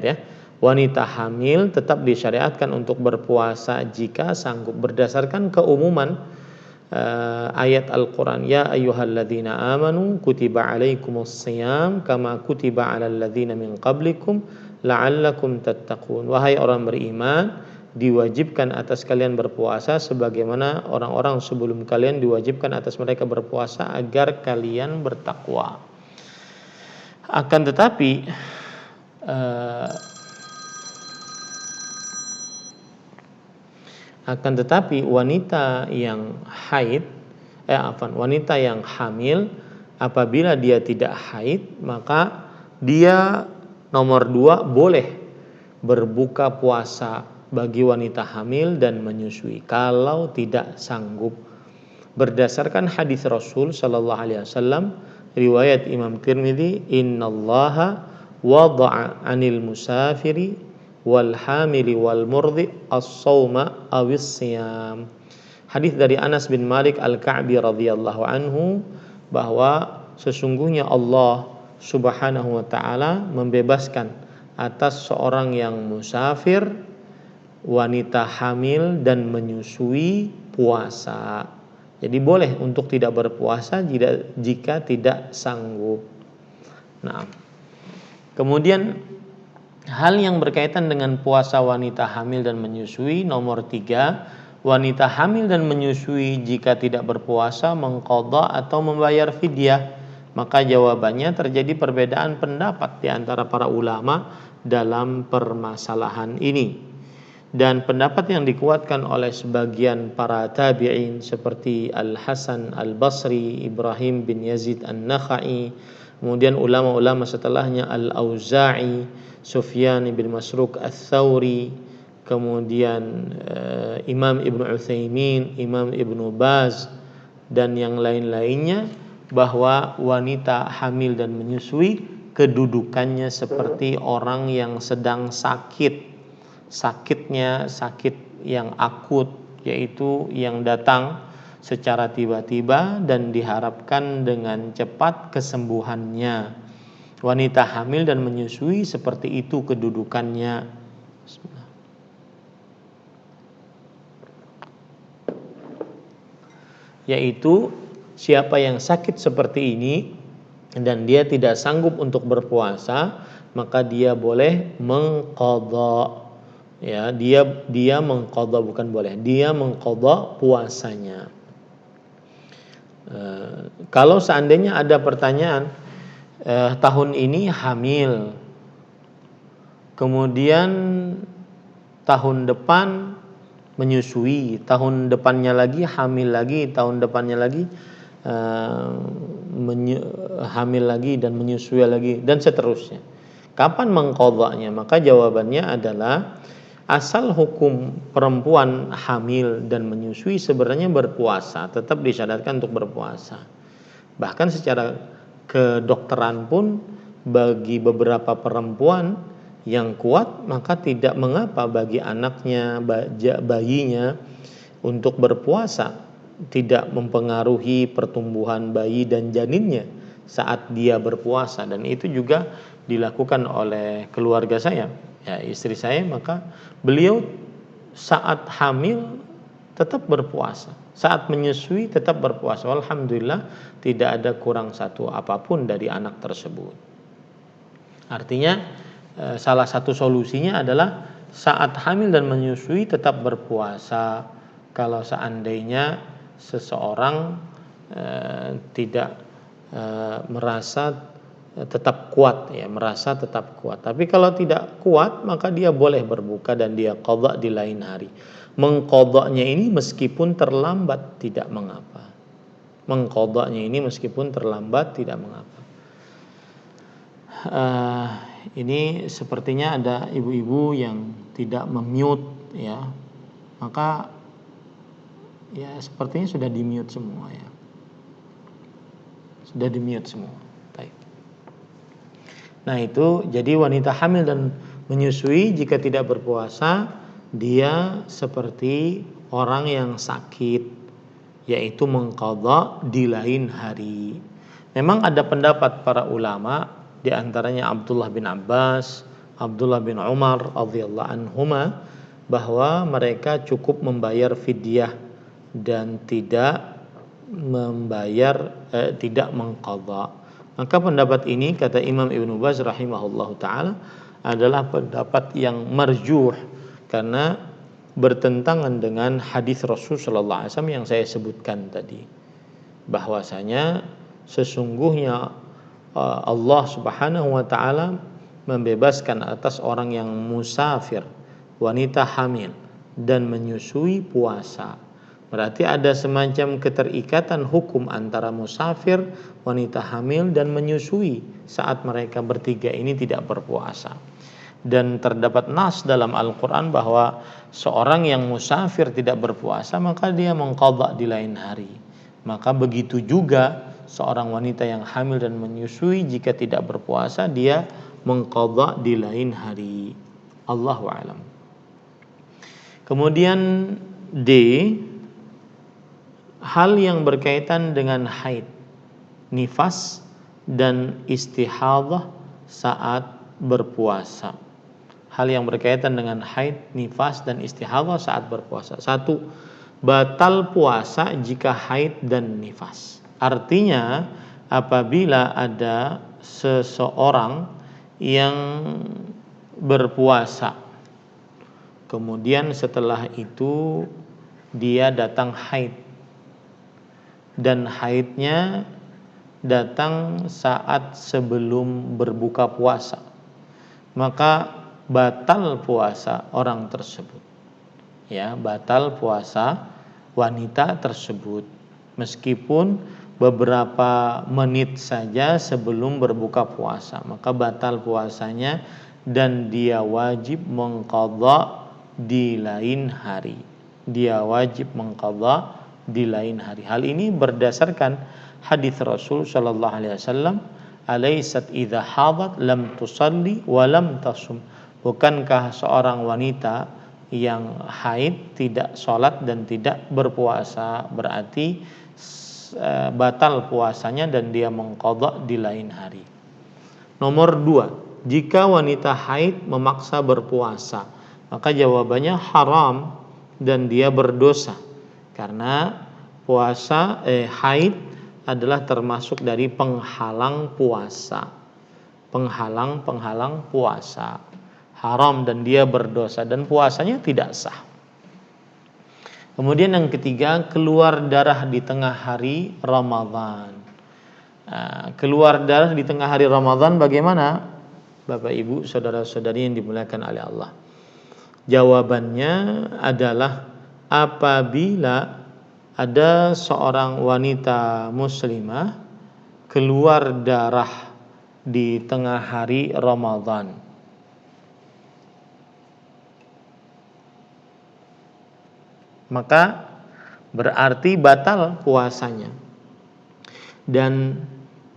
Wanita hamil tetap disyariatkan untuk berpuasa jika sanggup berdasarkan keumuman ayat Al-Quran. Ya ayyuhalladzina amanu kutiba alaikumus siyam kama kutiba alal ladzina min qablikum la'allakum tattaqun. Wahai orang beriman, diwajibkan atas kalian berpuasa sebagaimana orang-orang sebelum kalian diwajibkan atas mereka berpuasa agar kalian bertakwa. Akan tetapi wanita yang wanita yang hamil apabila dia tidak haid, maka dia nomor 2 boleh berbuka puasa bagi wanita hamil dan menyusui kalau tidak sanggup. Berdasarkan hadis Rasul sallallahu alaihi wasallam riwayat Imam Tirmidzi, innallaha wada'a 'anil musafiri wal hamili wal murdi as-sauma awis siyam. Hadis dari Anas bin Malik Al-Ka'bi radhiyallahu anhu bahwa sesungguhnya Allah Subhanahu wa taala membebaskan atas seorang yang musafir, wanita hamil dan menyusui puasa. Jadi boleh untuk tidak berpuasa jika tidak sanggup. Nah, kemudian hal yang berkaitan dengan puasa wanita hamil dan menyusui nomor 3, wanita hamil dan menyusui jika tidak berpuasa mengqadha atau membayar fidyah. Maka jawabannya terjadi perbedaan pendapat di antara para ulama dalam permasalahan ini. Dan pendapat yang dikuatkan oleh sebagian para tabi'in seperti Al-Hasan Al-Basri, Ibrahim bin Yazid An-Nakhai, kemudian ulama-ulama setelahnya Al-Auza'i, Sufyan bin Masruq Ats-Tsauri, kemudian Imam Ibnu Utsaimin, Imam Ibnu Baz dan yang lain-lainnya, bahwa wanita hamil dan menyusui kedudukannya seperti orang yang sedang sakit. Sakitnya sakit yang akut, yaitu yang datang secara tiba-tiba dan diharapkan dengan cepat kesembuhannya. Wanita hamil dan menyusui seperti itu kedudukannya. Yaitu siapa yang sakit seperti ini dan dia tidak sanggup untuk berpuasa, maka dia boleh mengqadha. Ya, dia mengqadha, bukan boleh. Dia mengqadha puasanya. Kalau seandainya ada pertanyaan, tahun ini hamil, kemudian tahun depan menyusui, tahun depannya lagi hamil lagi, tahun depannya lagi hamil lagi dan menyusui lagi dan seterusnya. Kapan mengqadhanya? Maka jawabannya adalah Asal hukum perempuan hamil dan menyusui sebenarnya berpuasa, tetap disyariatkan untuk berpuasa. Bahkan secara kedokteran pun bagi beberapa perempuan yang kuat maka tidak mengapa bagi anaknya, bayinya untuk berpuasa, tidak mempengaruhi pertumbuhan bayi dan janinnya saat dia berpuasa, dan itu juga dilakukan oleh keluarga saya, ya istri saya, maka beliau saat hamil tetap berpuasa, saat menyusui tetap berpuasa. Alhamdulillah tidak ada kurang satu apapun dari anak tersebut. Artinya salah satu solusinya adalah saat hamil dan menyusui tetap berpuasa. Kalau seandainya seseorang tidak merasa tetap kuat, ya merasa tetap kuat. Tapi kalau tidak kuat maka dia boleh berbuka dan dia qadha di lain hari. Mengqadhanya ini meskipun terlambat tidak mengapa. Mengqadhanya ini meskipun terlambat tidak mengapa. Ini sepertinya ada ibu-ibu yang tidak memute, ya, maka ya sepertinya sudah di mute semua, ya, sudah di mute semua. Baik. Nah itu jadi wanita hamil dan menyusui jika tidak berpuasa dia seperti orang yang sakit, yaitu mengqadha di lain hari. Memang ada pendapat para ulama, di antaranya Abdullah bin Abbas, Abdullah bin Umar radhiyallahu anhuma, bahwa mereka cukup membayar fidyah dan tidak mengqadha. Maka pendapat ini kata Imam Ibnu Baz rahimahullahu taala adalah pendapat yang marjuh karena bertentangan dengan hadis Rasul sallallahu alaihi wasallam yang saya sebutkan tadi, bahwasanya sesungguhnya Allah Subhanahu wa taala membebaskan atas orang yang musafir, wanita hamil dan menyusui puasa. Berarti ada semacam keterikatan hukum antara musafir, wanita hamil dan menyusui saat mereka bertiga ini tidak berpuasa. Dan terdapat nas dalam Al-Qur'an bahwa seorang yang musafir tidak berpuasa maka dia mengqadha di lain hari. Maka begitu juga seorang wanita yang hamil dan menyusui jika tidak berpuasa dia mengqadha di lain hari. Allahu a'lam. Kemudian D, hal yang berkaitan dengan haid, nifas dan istihadhah saat berpuasa. Hal yang berkaitan dengan haid, nifas dan istihadhah saat berpuasa. 1. Batal puasa jika haid dan nifas. Artinya apabila ada seseorang yang berpuasa, kemudian setelah itu dia datang haid, dan haidnya datang saat sebelum berbuka puasa, maka batal puasa orang tersebut. Ya, batal puasa wanita tersebut meskipun beberapa menit saja sebelum berbuka puasa, maka batal puasanya dan dia wajib mengqadha di lain hari. Dia wajib mengqadha di lain hari. Hal ini berdasarkan hadis Rasul sallallahu alaihi wasallam, "Alaysat idza hadat lam tusalli wa lam tasum." Bukankah seorang wanita yang haid tidak sholat dan tidak berpuasa, berarti batal puasanya dan dia mengqadha di lain hari. Nomor 2, jika wanita haid memaksa berpuasa, maka jawabannya haram dan dia berdosa, karena puasa haid adalah termasuk dari penghalang puasa. Penghalang puasa. Haram dan dia berdosa dan puasanya tidak sah. Kemudian yang ketiga, keluar darah di tengah hari Ramadan. Keluar darah di tengah hari Ramadan bagaimana? Bapak Ibu, saudara-saudari yang dimuliakan oleh Allah. Jawabannya adalah apabila ada seorang wanita muslimah keluar darah di tengah hari Ramadan. maka berarti batal puasanya dan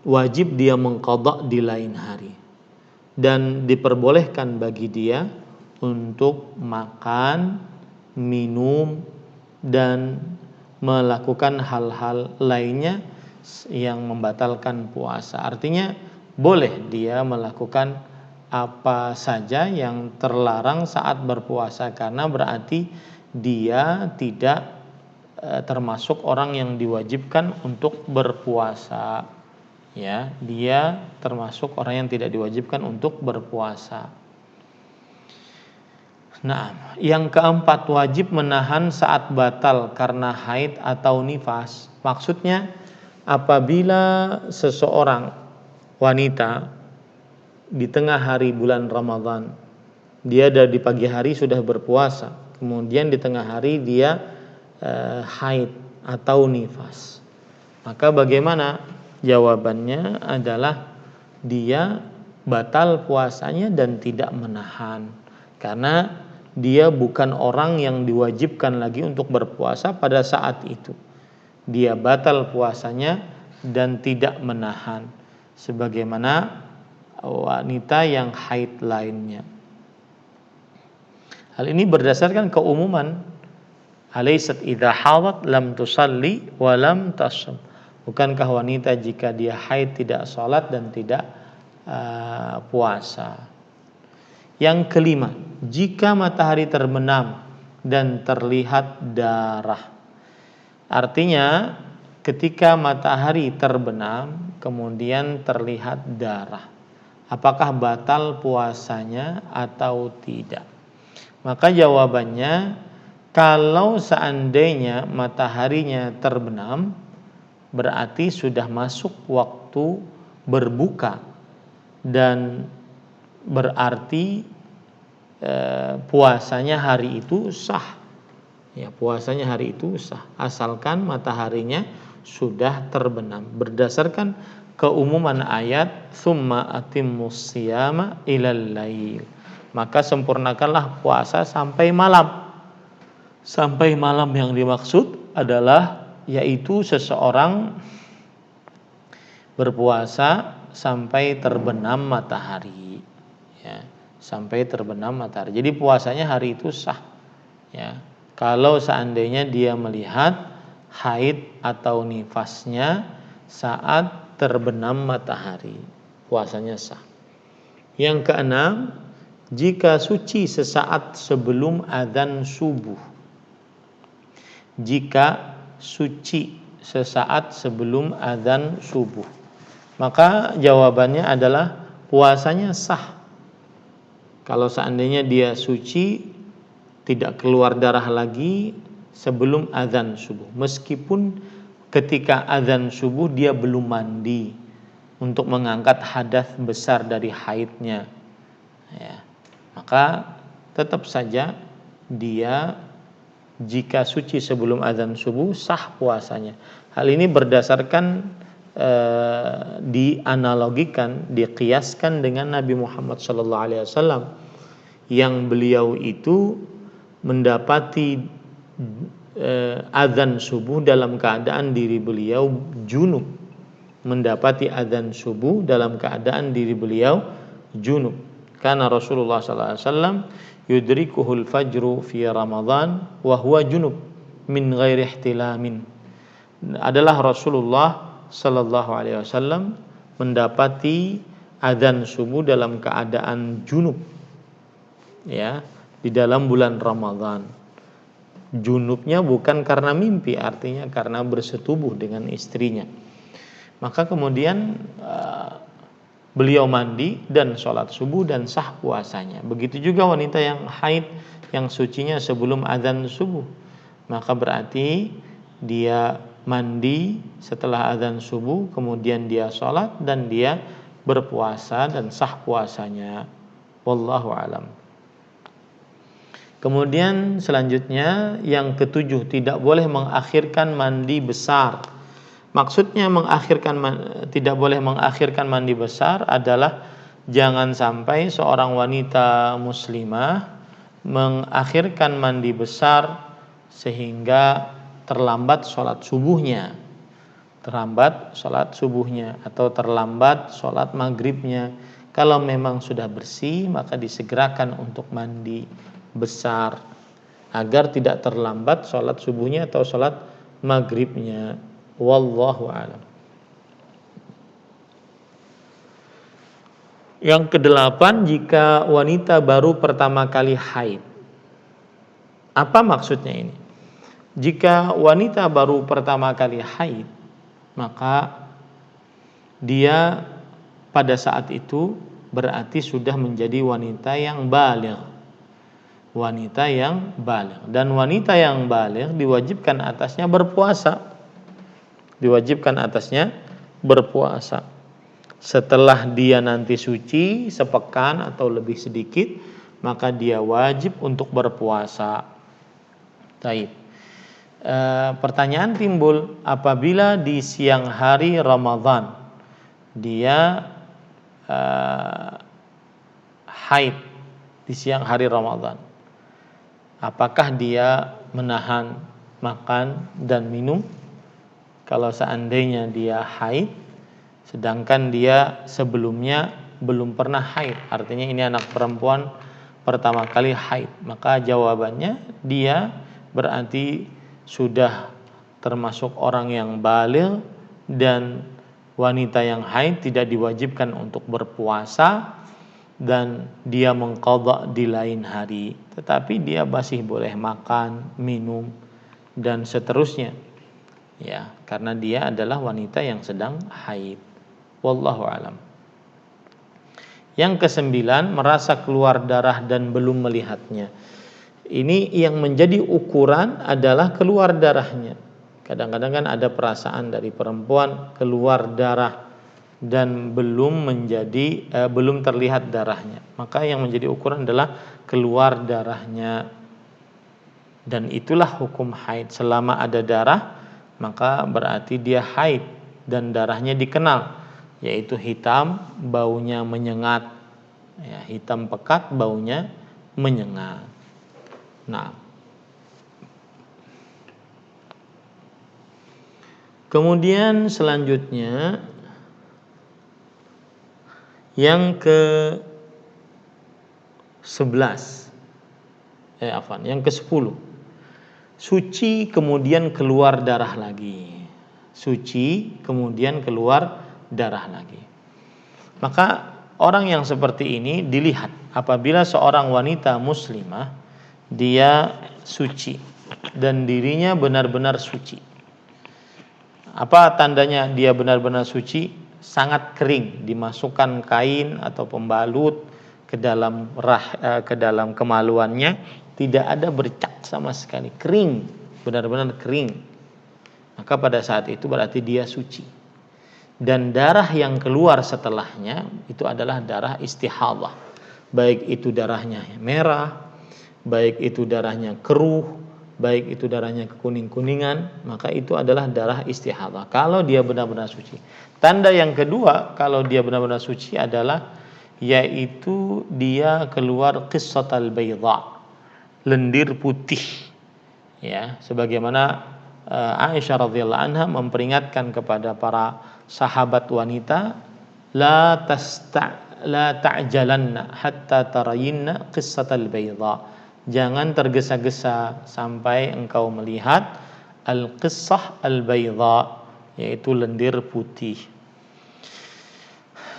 wajib dia mengqadha di lain hari. Dan diperbolehkan bagi dia untuk makan, minum, dan melakukan hal-hal lainnya yang membatalkan puasa. Artinya boleh dia melakukan apa saja yang terlarang saat berpuasa, karena berarti dia tidak termasuk orang yang diwajibkan untuk berpuasa. Ya, dia termasuk orang yang tidak diwajibkan untuk berpuasa. Nah, yang keempat, wajib menahan saat batal karena haid atau nifas. Maksudnya apabila seseorang wanita di tengah hari bulan Ramadan, dia dari pagi hari sudah berpuasa, kemudian di tengah hari dia haid atau nifas, maka bagaimana? Jawabannya adalah dia batal puasanya dan tidak menahan, karena dia bukan orang yang diwajibkan lagi untuk berpuasa pada saat itu. Dia batal puasanya dan tidak menahan, sebagaimana wanita yang haid lainnya. Hal ini berdasarkan keumuman, alaysat idza hadat lam tusalli wa lam tasum. Bukankah wanita jika dia haid tidak sholat dan tidak puasa? Yang kelima, jika matahari terbenam dan terlihat darah. Artinya ketika matahari terbenam kemudian terlihat darah, apakah batal puasanya atau tidak? Maka jawabannya, kalau seandainya mataharinya terbenam, berarti sudah masuk waktu berbuka, dan berarti puasanya hari itu sah. Ya, puasanya hari itu sah asalkan mataharinya sudah terbenam. Berdasarkan keumuman ayat tsumma atimmus shiyama ilal lail, maka sempurnakanlah puasa sampai malam. Sampai malam yang dimaksud adalah yaitu seseorang berpuasa sampai terbenam matahari, ya, sampai terbenam matahari. Jadi puasanya hari itu sah, ya. Kalau seandainya dia melihat haid atau nifasnya saat terbenam matahari, puasanya sah. Yang keenam, jika suci sesaat sebelum adzan subuh. Jika suci sesaat sebelum adzan subuh, maka jawabannya adalah puasanya sah. Kalau seandainya dia suci, tidak keluar darah lagi sebelum adzan subuh, meskipun ketika adzan subuh dia belum mandi untuk mengangkat hadas besar dari haidnya, ya, maka tetap saja dia jika suci sebelum adzan subuh sah puasanya. Hal ini berdasarkan dianalogikan, diqiyaskan dengan Nabi Muhammad SAW yang beliau itu mendapati adzan subuh dalam keadaan diri beliau junub. Mendapati adzan subuh dalam keadaan diri beliau junub. Karena Rasulullah SAW yudrikuhul fajru fi Ramadan wa huwa junub min ghairi ihtilamin. Adalah Rasulullah sallallahu alaihi wasallam mendapati adzan subuh dalam keadaan junub, ya, di dalam bulan Ramadan. Junubnya bukan karena mimpi, artinya karena bersetubuh dengan istrinya. Maka kemudian beliau mandi dan sholat subuh dan sah puasanya. Begitu juga wanita yang haid yang sucinya sebelum adzan subuh, maka berarti dia mandi setelah adzan subuh, kemudian dia sholat dan dia berpuasa dan sah puasanya. Wallahu alam. Kemudian selanjutnya yang ketujuh, tidak boleh mengakhirkan mandi besar. Maksudnya tidak boleh mengakhirkan mandi besar adalah jangan sampai seorang wanita muslimah mengakhirkan mandi besar sehingga terlambat sholat subuhnya atau terlambat sholat maghribnya. Kalau memang sudah bersih, maka disegerakan untuk mandi besar agar tidak terlambat sholat subuhnya atau sholat maghribnya. Wallahu a'lam. Yang kedelapan, jika wanita baru pertama kali haid. Apa maksudnya ini? Jika wanita baru pertama kali haid, maka dia pada saat itu berarti sudah menjadi wanita yang baligh. Dan wanita yang baligh diwajibkan atasnya berpuasa. Setelah dia nanti suci sepekan atau lebih sedikit, maka dia wajib untuk berpuasa. Taib. Pertanyaan timbul, apabila di siang hari Ramadan dia haid di siang hari Ramadan, apakah dia menahan makan dan minum? Kalau seandainya dia haid sedangkan dia sebelumnya belum pernah haid, artinya ini anak perempuan pertama kali haid, maka jawabannya dia berarti sudah termasuk orang yang baligh, dan wanita yang haid tidak diwajibkan untuk berpuasa dan dia mengqadha di lain hari, tetapi dia masih boleh makan, minum dan seterusnya. Ya, karena dia adalah wanita yang sedang haid. Wallahu alam. Yang kesembilan, merasa keluar darah dan belum melihatnya. Ini yang menjadi ukuran adalah keluar darahnya. Kadang-kadang kan ada perasaan dari perempuan keluar darah dan belum terlihat darahnya. Maka yang menjadi ukuran adalah keluar darahnya. Dan itulah hukum haid. Selama ada darah, maka berarti dia haid dan darahnya dikenal, yaitu hitam, baunya menyengat. Ya, hitam pekat, baunya menyengat. Nah, kemudian selanjutnya yang yang ke-10, suci kemudian keluar darah lagi. Maka orang yang seperti ini dilihat apabila seorang wanita muslimah dia suci dan dirinya benar-benar suci. Apa tandanya dia benar-benar suci? Sangat kering, dimasukkan kain atau pembalut ke dalam kemaluannya, tidak ada bercak sama sekali, kering, benar-benar kering. Maka pada saat itu berarti dia suci. Dan darah yang keluar setelahnya itu adalah darah istihadah. Baik itu darahnya merah, baik itu darahnya keruh, baik itu darahnya kekuning-kuningan, maka itu adalah darah istihadah kalau dia benar-benar suci. Tanda yang kedua kalau dia benar-benar suci adalah yaitu dia keluar qissatal baydha, lendir putih. Ya, sebagaimana Aisyah radhiyallahu anha memperingatkan kepada para sahabat wanita, la ta'jalanna hatta tarayinna qissatal baydha. Jangan tergesa-gesa sampai engkau melihat al-qissah al-baydha, yaitu lendir putih.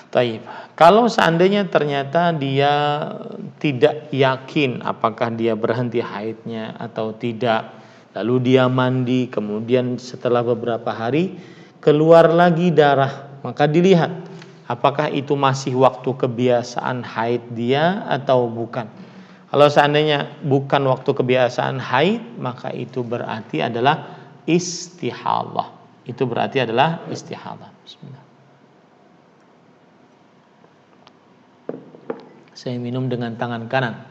Taib. Kalau seandainya ternyata dia tidak yakin apakah dia berhenti haidnya atau tidak, lalu dia mandi, kemudian setelah beberapa hari keluar lagi darah, maka dilihat apakah itu masih waktu kebiasaan haid dia atau bukan. Kalau seandainya bukan waktu kebiasaan haid, maka itu berarti adalah istihadah. Bismillah. Saya minum dengan tangan kanan.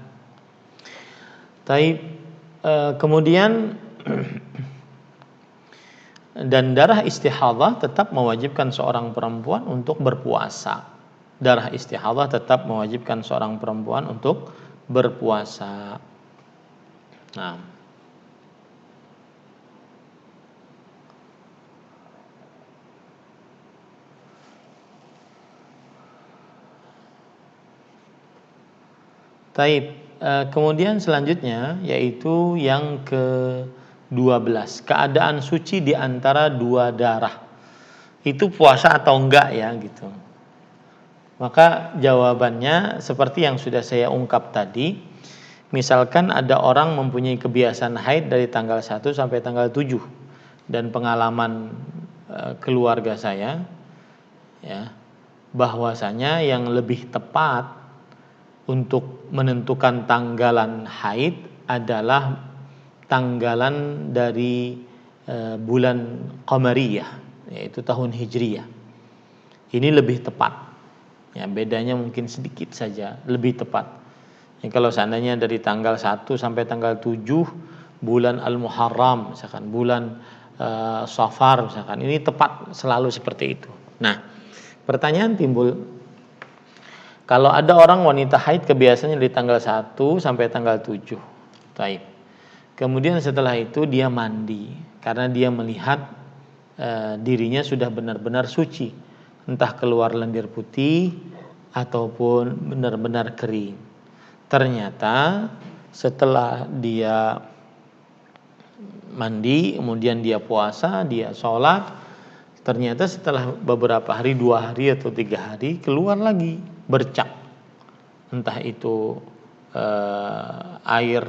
Kemudian dan darah istihadah tetap mewajibkan seorang perempuan untuk berpuasa. Nah, Taib. Kemudian selanjutnya yaitu yang ke-12, keadaan suci di antara dua darah. Itu puasa atau enggak ya gitu. Maka jawabannya seperti yang sudah saya ungkap tadi. Misalkan ada orang mempunyai kebiasaan haid dari tanggal 1 sampai tanggal 7, dan pengalaman keluarga saya ya, bahwasanya yang lebih tepat untuk menentukan tanggalan haid adalah tanggalan dari bulan Qamariyah, yaitu tahun Hijriyah. Ini lebih tepat. Ya, bedanya mungkin sedikit saja, lebih tepat. Ya, kalau seandainya dari tanggal 1 sampai tanggal 7 bulan Al-Muharram misalkan, bulan Safar misalkan, ini tepat selalu seperti itu. Nah, pertanyaan timbul, kalau ada orang wanita haid kebiasaannya dari tanggal 1 sampai tanggal 7. Taib. Kemudian setelah itu dia mandi karena dia melihat dirinya sudah benar-benar suci, entah keluar lendir putih ataupun benar-benar kering. Ternyata setelah dia mandi, kemudian dia puasa, dia sholat, ternyata setelah beberapa hari, 2 hari atau 3 hari, keluar lagi bercak, entah itu air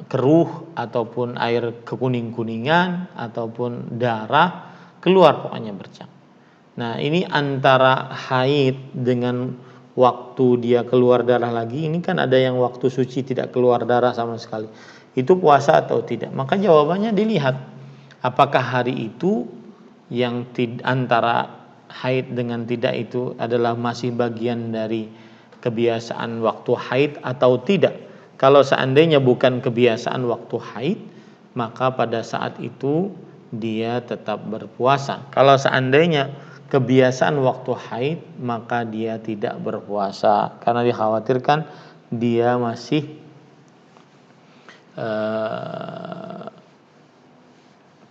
keruh ataupun air kekuning-kuningan ataupun darah, keluar pokoknya bercak. Nah, ini antara haid dengan waktu dia keluar darah lagi, ini kan ada yang waktu suci tidak keluar darah sama sekali. Itu puasa atau tidak? Maka jawabannya dilihat apakah hari itu yang antara haid dengan tidak itu adalah masih bagian dari kebiasaan waktu haid atau tidak. Kalau seandainya bukan kebiasaan waktu haid, maka pada saat itu dia tetap berpuasa. Kalau seandainya kebiasaan waktu haid, maka dia tidak berpuasa karena dikhawatirkan dia masih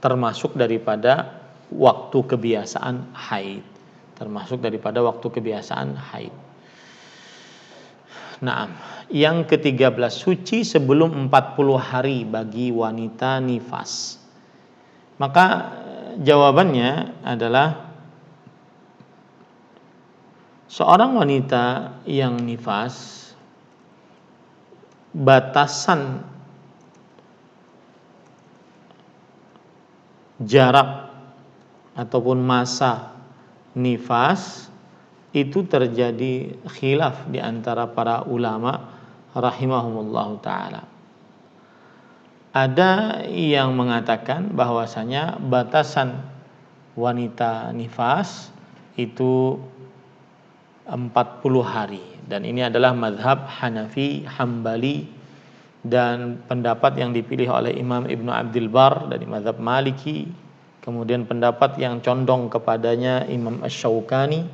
termasuk daripada waktu kebiasaan haid. Termasuk daripada waktu kebiasaan haid. Nah, yang ke-13, suci sebelum 40 hari bagi wanita nifas. Maka jawabannya adalah seorang wanita yang nifas, batasan jarak ataupun masa nifas itu terjadi khilaf di antara para ulama rahimahumullahu ta'ala. Ada yang mengatakan bahwasanya batasan wanita nifas itu 40 hari, dan ini adalah mazhab Hanafi, Hambali, dan pendapat yang dipilih oleh Imam Ibnu Abdul Bar dari mazhab Maliki. Kemudian pendapat yang condong kepadanya Imam Asy-Syaukani,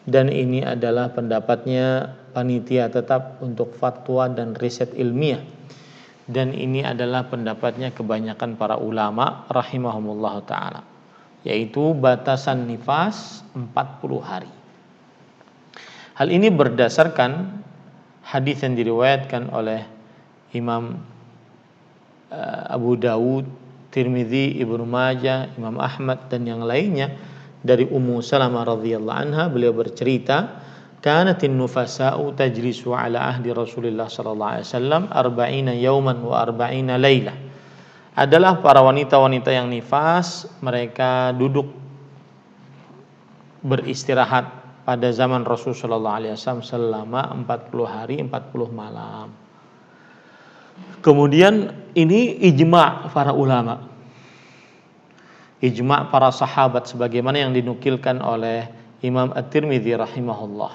dan ini adalah pendapatnya panitia tetap untuk fatwa dan riset ilmiah, dan ini adalah pendapatnya kebanyakan para ulama rahimahumullah ta'ala, yaitu batasan nifas 40 hari. Hal ini berdasarkan hadis yang diriwayatkan oleh Imam Abu Dawud, Tirmidzi, Ibnu Majah, Imam Ahmad dan yang lainnya dari Ummu Salamah radhiyallahu anha. Beliau bercerita, "Kanatin nufasa'u tajlisu ala ahdi Rasulillah sallallahu alaihi wasallam 40 yawman wa 40 lailah." Adalah para wanita-wanita yang nifas, mereka duduk beristirahat pada zaman Rasul sallallahu alaihi wasallam selama 40 hari 40 malam. Kemudian ini ijma' para ulama, ijma' para sahabat sebagaimana yang dinukilkan oleh Imam At-Tirmidzi rahimahullah.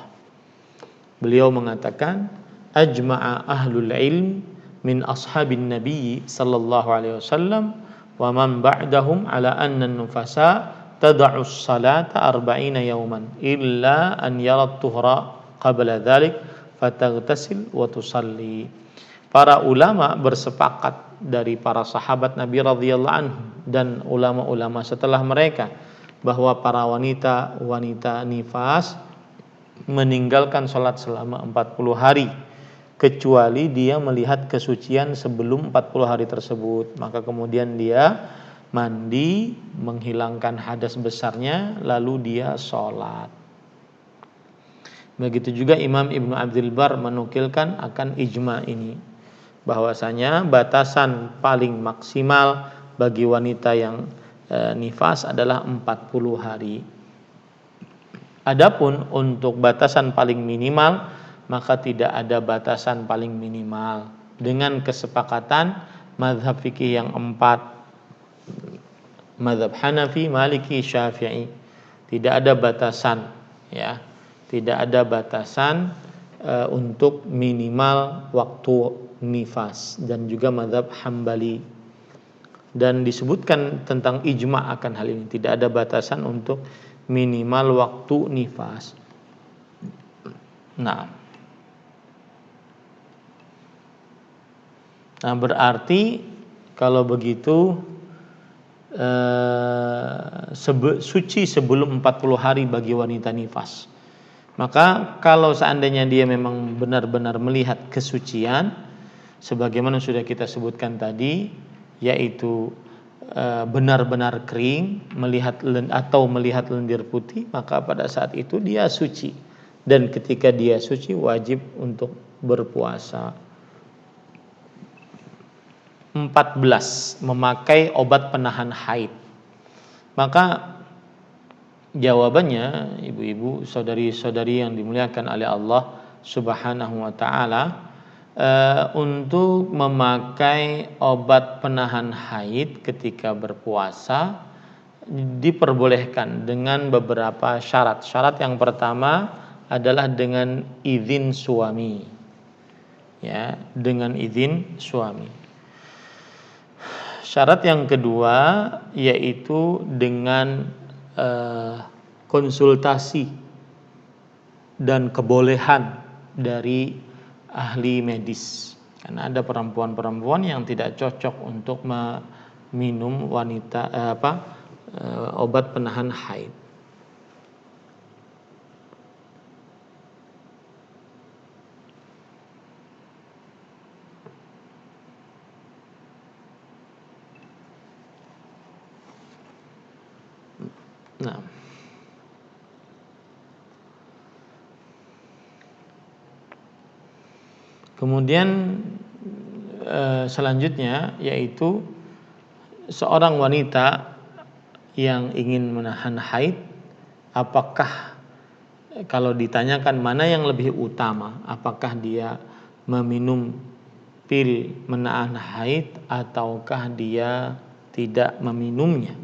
Beliau mengatakan, ajma'a ahlul ilm min ashabin nabi sallallahu alaihi wasallam wa man ba'dahum ala anna an-nufasa tad'u as-salata 40 yawman illa an yarat tuhra qabla dhalik fataghtasil wa tusalli. Para ulama bersepakat dari para sahabat Nabi radhiyallahu anhu dan ulama-ulama setelah mereka bahwa para wanita nifas meninggalkan salat selama 40 hari, kecuali dia melihat kesucian sebelum 40 hari tersebut. Maka kemudian dia mandi, menghilangkan hadas besarnya, lalu dia sholat. Begitu juga Imam Ibnu Abdul Bar menukilkan akan ijma ini, bahwasanya batasan paling maksimal bagi wanita yang nifas adalah 40 hari. Adapun untuk batasan paling minimal, maka tidak ada batasan paling minimal dengan kesepakatan mazhab fikih yang 4, mazhab Hanafi, Maliki, Syafi'i. Tidak ada batasan, ya. Tidak ada batasan untuk minimal waktu nifas, dan juga mazhab Hambali. Dan disebutkan tentang ijma akan hal ini, tidak ada batasan untuk minimal waktu nifas. Nah, berarti kalau begitu suci sebelum 40 hari bagi wanita nifas. Maka kalau seandainya dia memang benar-benar melihat kesucian sebagaimana sudah kita sebutkan tadi, yaitu benar-benar kering, melihat lendir putih, maka pada saat itu dia suci. Dan ketika dia suci wajib untuk berpuasa. 14. Memakai obat penahan haid. Maka jawabannya, ibu-ibu, saudari-saudari yang dimuliakan oleh Allah Subhanahu wa taala, untuk memakai obat penahan haid ketika berpuasa diperbolehkan dengan beberapa syarat. Syarat yang pertama adalah dengan izin suami. Ya, dengan izin suami. Syarat yang kedua yaitu dengan konsultasi dan kebolehan dari ahli medis. Karena ada perempuan-perempuan yang tidak cocok untuk meminum obat penahan haid. Nah, kemudian selanjutnya yaitu seorang wanita yang ingin menahan haid, apakah kalau ditanyakan mana yang lebih utama, apakah dia meminum pil menahan haid ataukah dia tidak meminumnya?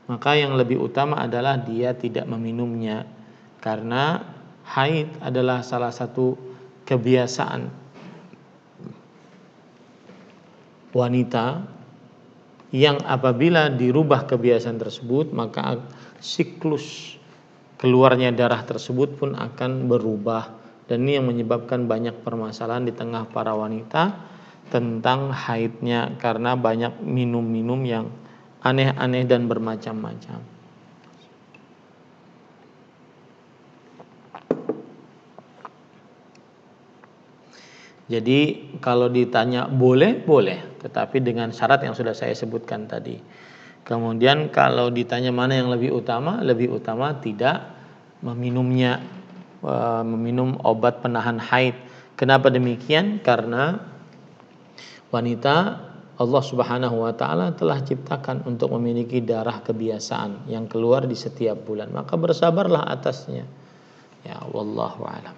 Maka yang lebih utama adalah dia tidak meminumnya, karena haid adalah salah satu kebiasaan wanita yang apabila dirubah kebiasaan tersebut, maka siklus keluarnya darah tersebut pun akan berubah. Dan ini yang menyebabkan banyak permasalahan di tengah para wanita tentang haidnya, karena banyak minum-minum yang aneh-aneh dan bermacam-macam. Jadi kalau ditanya boleh, tetapi dengan syarat yang sudah saya sebutkan tadi. Kemudian kalau ditanya mana yang lebih utama tidak meminumnya, meminum obat penahan haid. Kenapa demikian? Karena wanita Allah Subhanahu wa taala telah ciptakan untuk memiliki darah kebiasaan yang keluar di setiap bulan. Maka bersabarlah atasnya. Ya, wallahu a'lam.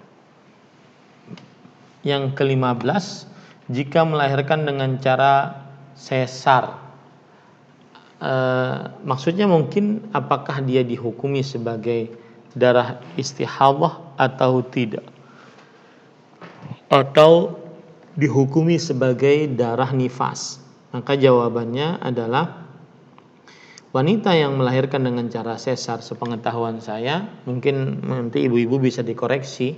Yang ke-15, jika melahirkan dengan cara sesar. Maksudnya mungkin apakah dia dihukumi sebagai darah istihadah atau tidak? Atau dihukumi sebagai darah nifas? Maka jawabannya adalah wanita yang melahirkan dengan cara sesar, sepengetahuan saya, mungkin nanti ibu-ibu bisa dikoreksi,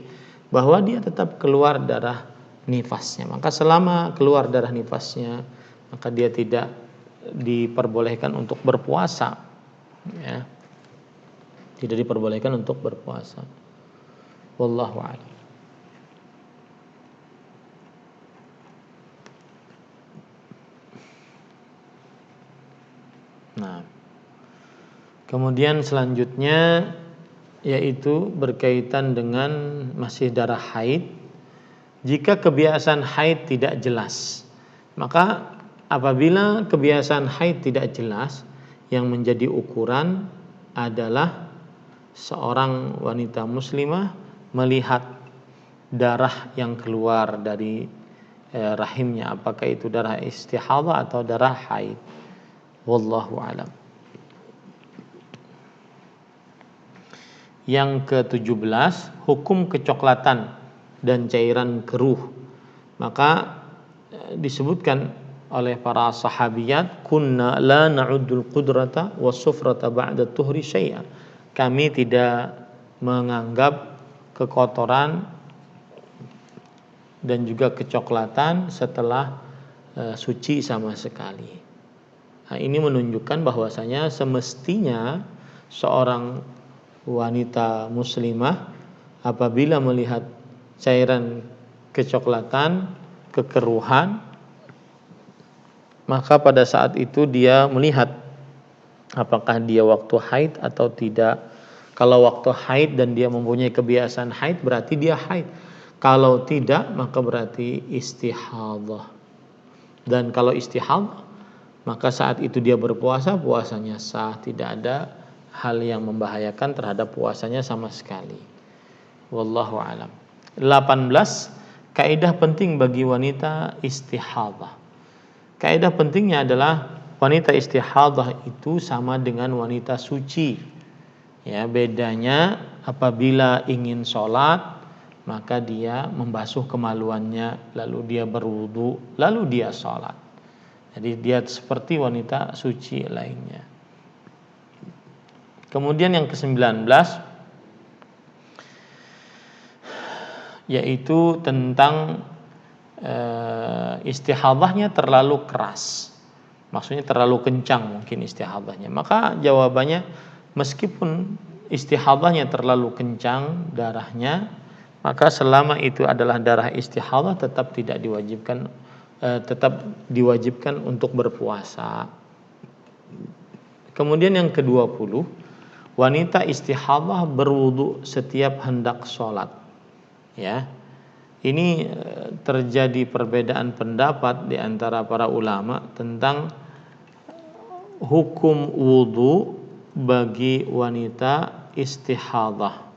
bahwa dia tetap keluar darah nifasnya. Maka selama keluar darah nifasnya, maka dia tidak diperbolehkan untuk berpuasa, ya. Tidak diperbolehkan untuk berpuasa. Wallahu a'lam. Nah, kemudian selanjutnya yaitu berkaitan dengan masih darah haid. Jika kebiasaan haid tidak jelas, maka apabila kebiasaan haid tidak jelas, yang menjadi ukuran adalah seorang wanita muslimah melihat darah yang keluar dari rahimnya, apakah itu darah istihadhah atau darah haid. Wallahu alam. Yang ke-17, hukum kecoklatan dan cairan keruh. Maka disebutkan oleh para sahabiyat, kunna la na'uddul qudrata was-sufrata ba'da tuhri syai'an. Kami tidak menganggap kekotoran dan juga kecoklatan setelah suci sama sekali. Nah, ini menunjukkan bahwasanya semestinya seorang wanita muslimah apabila melihat cairan kecoklatan, kekeruhan, maka pada saat itu dia melihat apakah dia waktu haid atau tidak. Kalau waktu haid dan dia mempunyai kebiasaan haid, berarti dia haid. Kalau tidak, maka berarti istihadhah. Dan kalau istihadhah, maka saat itu dia berpuasa, puasanya sah, tidak ada hal yang membahayakan terhadap puasanya sama sekali. Wallahu alam. 18, kaidah penting bagi wanita istihadhah. Kaidah pentingnya adalah wanita istihadhah itu sama dengan wanita suci. Ya, bedanya apabila ingin sholat, maka dia membasuh kemaluannya, lalu dia berwudu, lalu dia sholat. Jadi dia seperti wanita suci lainnya. Kemudian yang ke-19 yaitu tentang istihadhahnya terlalu keras. Maksudnya terlalu kencang mungkin istihadhahnya. Maka jawabannya, meskipun istihadhahnya terlalu kencang darahnya, maka selama itu adalah darah istihadhah tetap diwajibkan untuk berpuasa. Kemudian yang ke-20, wanita istihadhah berwudu setiap hendak sholat. Ya, ini terjadi perbedaan pendapat di antara para ulama tentang hukum wudu bagi wanita istihadhah.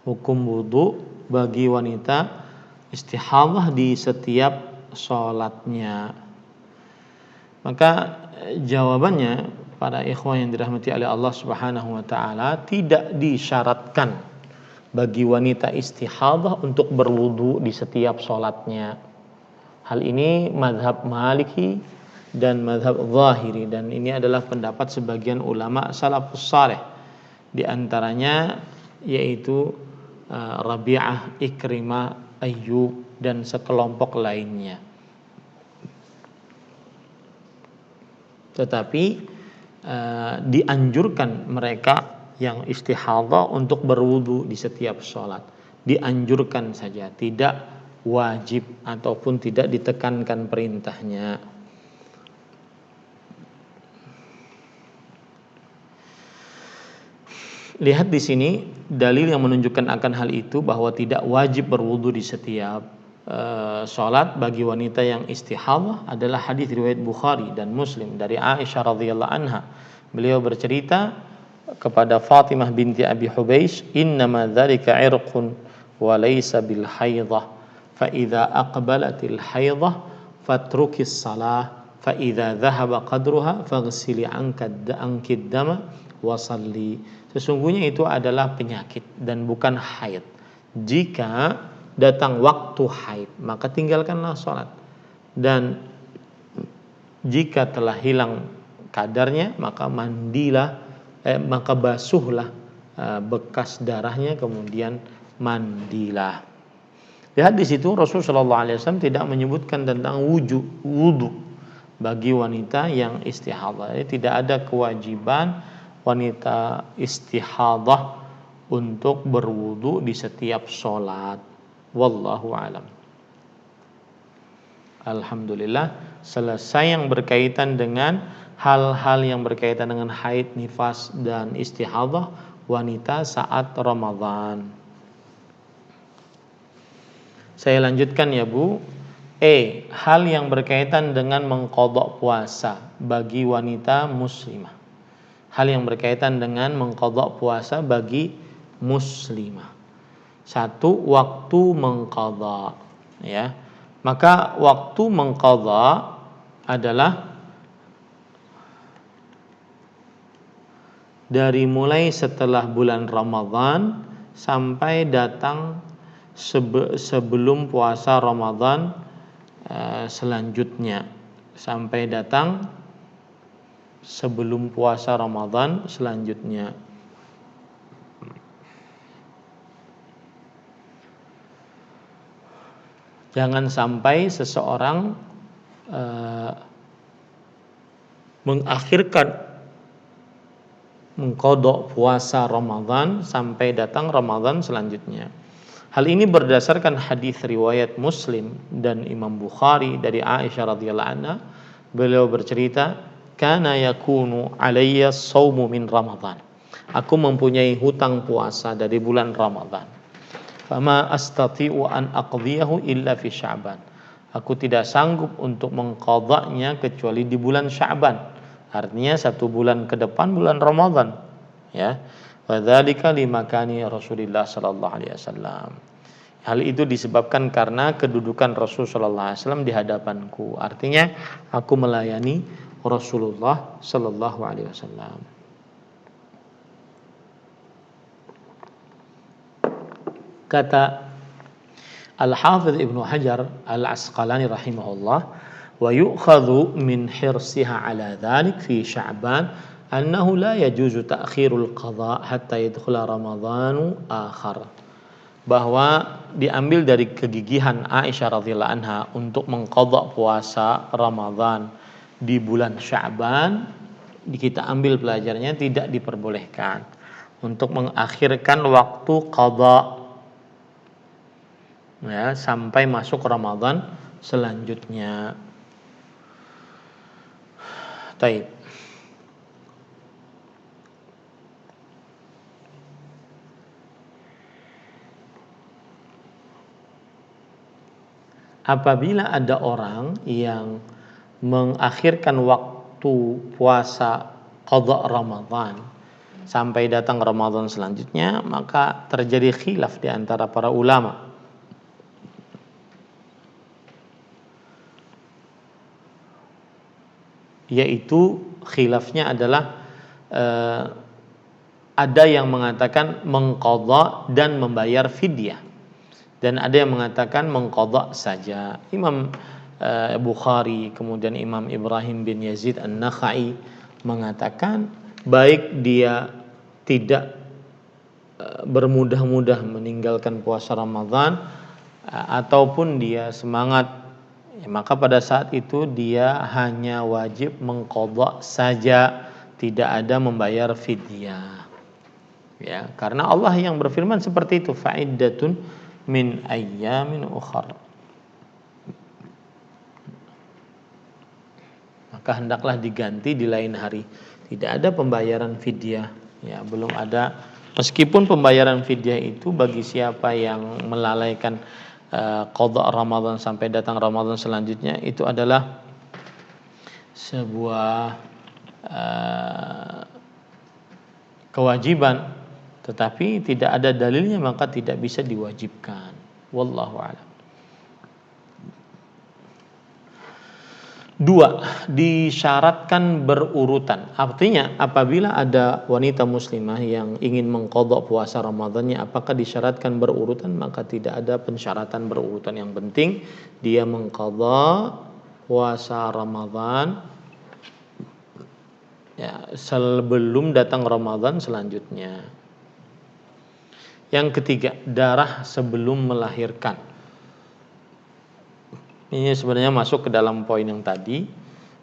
Hukum wudu bagi wanita istihadhah di setiap sholatnya. Maka jawabannya, para ikhwan yang dirahmati oleh Allah Subhanahu wa taala, tidak disyaratkan bagi wanita istihadhah untuk berwudu di setiap sholatnya. Hal ini mazhab Maliki dan mazhab Zahiri, dan ini adalah pendapat sebagian ulama salafus saleh, di antaranya yaitu Rabi'ah, Ikrimah, Ayyub dan sekelompok lainnya. Tetapi dianjurkan mereka yang istihadhah untuk berwudu di setiap sholat. Dianjurkan saja, tidak wajib ataupun tidak ditekankan perintahnya. Lihat di sini dalil yang menunjukkan akan hal itu, bahwa tidak wajib berwudu di setiap sholat bagi wanita yang istihadhah adalah hadis riwayat Bukhari dan Muslim dari Aisyah radhiyallahu anha. Beliau bercerita kepada Fatimah binti Abi Hubeish, "Innama dzalika 'irqun wa laysa bil haidhah, fa idza aqbalatil haidhah fatrukis shalah, fa idza dhahaba qadruha faghsili anki dama wa shalli." Sesungguhnya itu adalah penyakit dan bukan haid. Jika datang waktu haid, maka tinggalkanlah sholat. Dan jika telah hilang kadarnya, maka maka basuhlah bekas darahnya, kemudian mandilah. Lihat di situ Rasulullah SAW tidak menyebutkan tentang wudu bagi wanita yang istihadhah. Jadi tidak ada kewajiban wanita istihadhah untuk berwudu di setiap sholat. Wallahu alam. Alhamdulillah, selesai yang berkaitan dengan hal-hal yang berkaitan dengan haid, nifas dan istihadhah wanita saat Ramadan. Saya lanjutkan ya Bu. Hal yang berkaitan dengan mengqadha puasa bagi wanita muslimah. Hal yang berkaitan dengan mengqadha puasa bagi muslimah. 1. Waktu mengqadha, ya. Maka waktu mengqadha adalah dari mulai setelah bulan Ramadan sampai datang sebelum puasa Ramadan selanjutnya, sampai datang sebelum puasa Ramadan selanjutnya. Jangan sampai seseorang mengakhirkan mengqadha puasa Ramadan sampai datang Ramadan selanjutnya. Hal ini berdasarkan hadis riwayat Muslim dan Imam Bukhari dari Aisyah radhiyallahu anha. Beliau bercerita, "Kana yakunu alayya shaumu min Ramadan." Aku mempunyai hutang puasa dari bulan Ramadan. Fama astati'u an aqdiyahu illa fi Sya'ban. Aku tidak sanggup untuk mengqadhanya kecuali di bulan Sya'ban. Artinya 1 bulan ke depan bulan Ramadan, ya. Wa dzalika limakani Rasulullah sallallahu alaihi wasallam. Hal itu disebabkan karena kedudukan Rasul sallallahu alaihi wasallam di hadapanku. Artinya aku melayani Rasulullah sallallahu alaihi wasallam. Kata Al-Hafidz Ibnu Hajar Al-Asqalani rahimahullah, wa yu'khadhu min hirsiha ala dhalik fi Sya'ban annahu la yajuzu ta'khirul qadha hatta yadkhula Ramadhanu akhar. Bahwa diambil dari kegigihan Aisyah radhiyallahu anha untuk mengqadha puasa Ramadan di bulan Sya'ban, kita ambil pelajarannya tidak diperbolehkan untuk mengakhirkan waktu qadha, ya, sampai masuk Ramadan selanjutnya. Taib. Apabila ada orang yang mengakhirkan waktu puasa qadha Ramadan sampai datang Ramadan selanjutnya, maka terjadi khilaf di antara para ulama. Yaitu khilafnya adalah ada yang mengatakan mengqadha dan membayar fidyah, dan ada yang mengatakan mengqadha saja. Imam Bukhari kemudian Imam Ibrahim bin Yazid An-Nakhai mengatakan baik dia tidak bermudah-mudah meninggalkan puasa Ramadan ataupun dia semangat, maka pada saat itu dia hanya wajib mengqadha saja, tidak ada membayar fidyah. Ya, karena Allah yang berfirman seperti itu, fa'iddatun min ayyamin ukhar. Maka hendaklah diganti di lain hari. Tidak ada pembayaran fidyah, ya, belum ada. Meskipun pembayaran fidyah itu bagi siapa yang melalaikan qadha Ramadan sampai datang Ramadan selanjutnya, itu adalah sebuah kewajiban, tetapi tidak ada dalilnya maka tidak bisa diwajibkan. Wallahu a'lam. 2. Disyaratkan berurutan. Artinya apabila ada wanita muslimah yang ingin mengqadha puasa Ramadannya, apakah disyaratkan berurutan? Maka tidak ada pensyaratan berurutan. Yang penting dia mengqadha puasa Ramadan, ya, sebelum datang Ramadan selanjutnya. Yang ketiga, darah sebelum melahirkan. Ini sebenarnya masuk ke dalam poin yang tadi.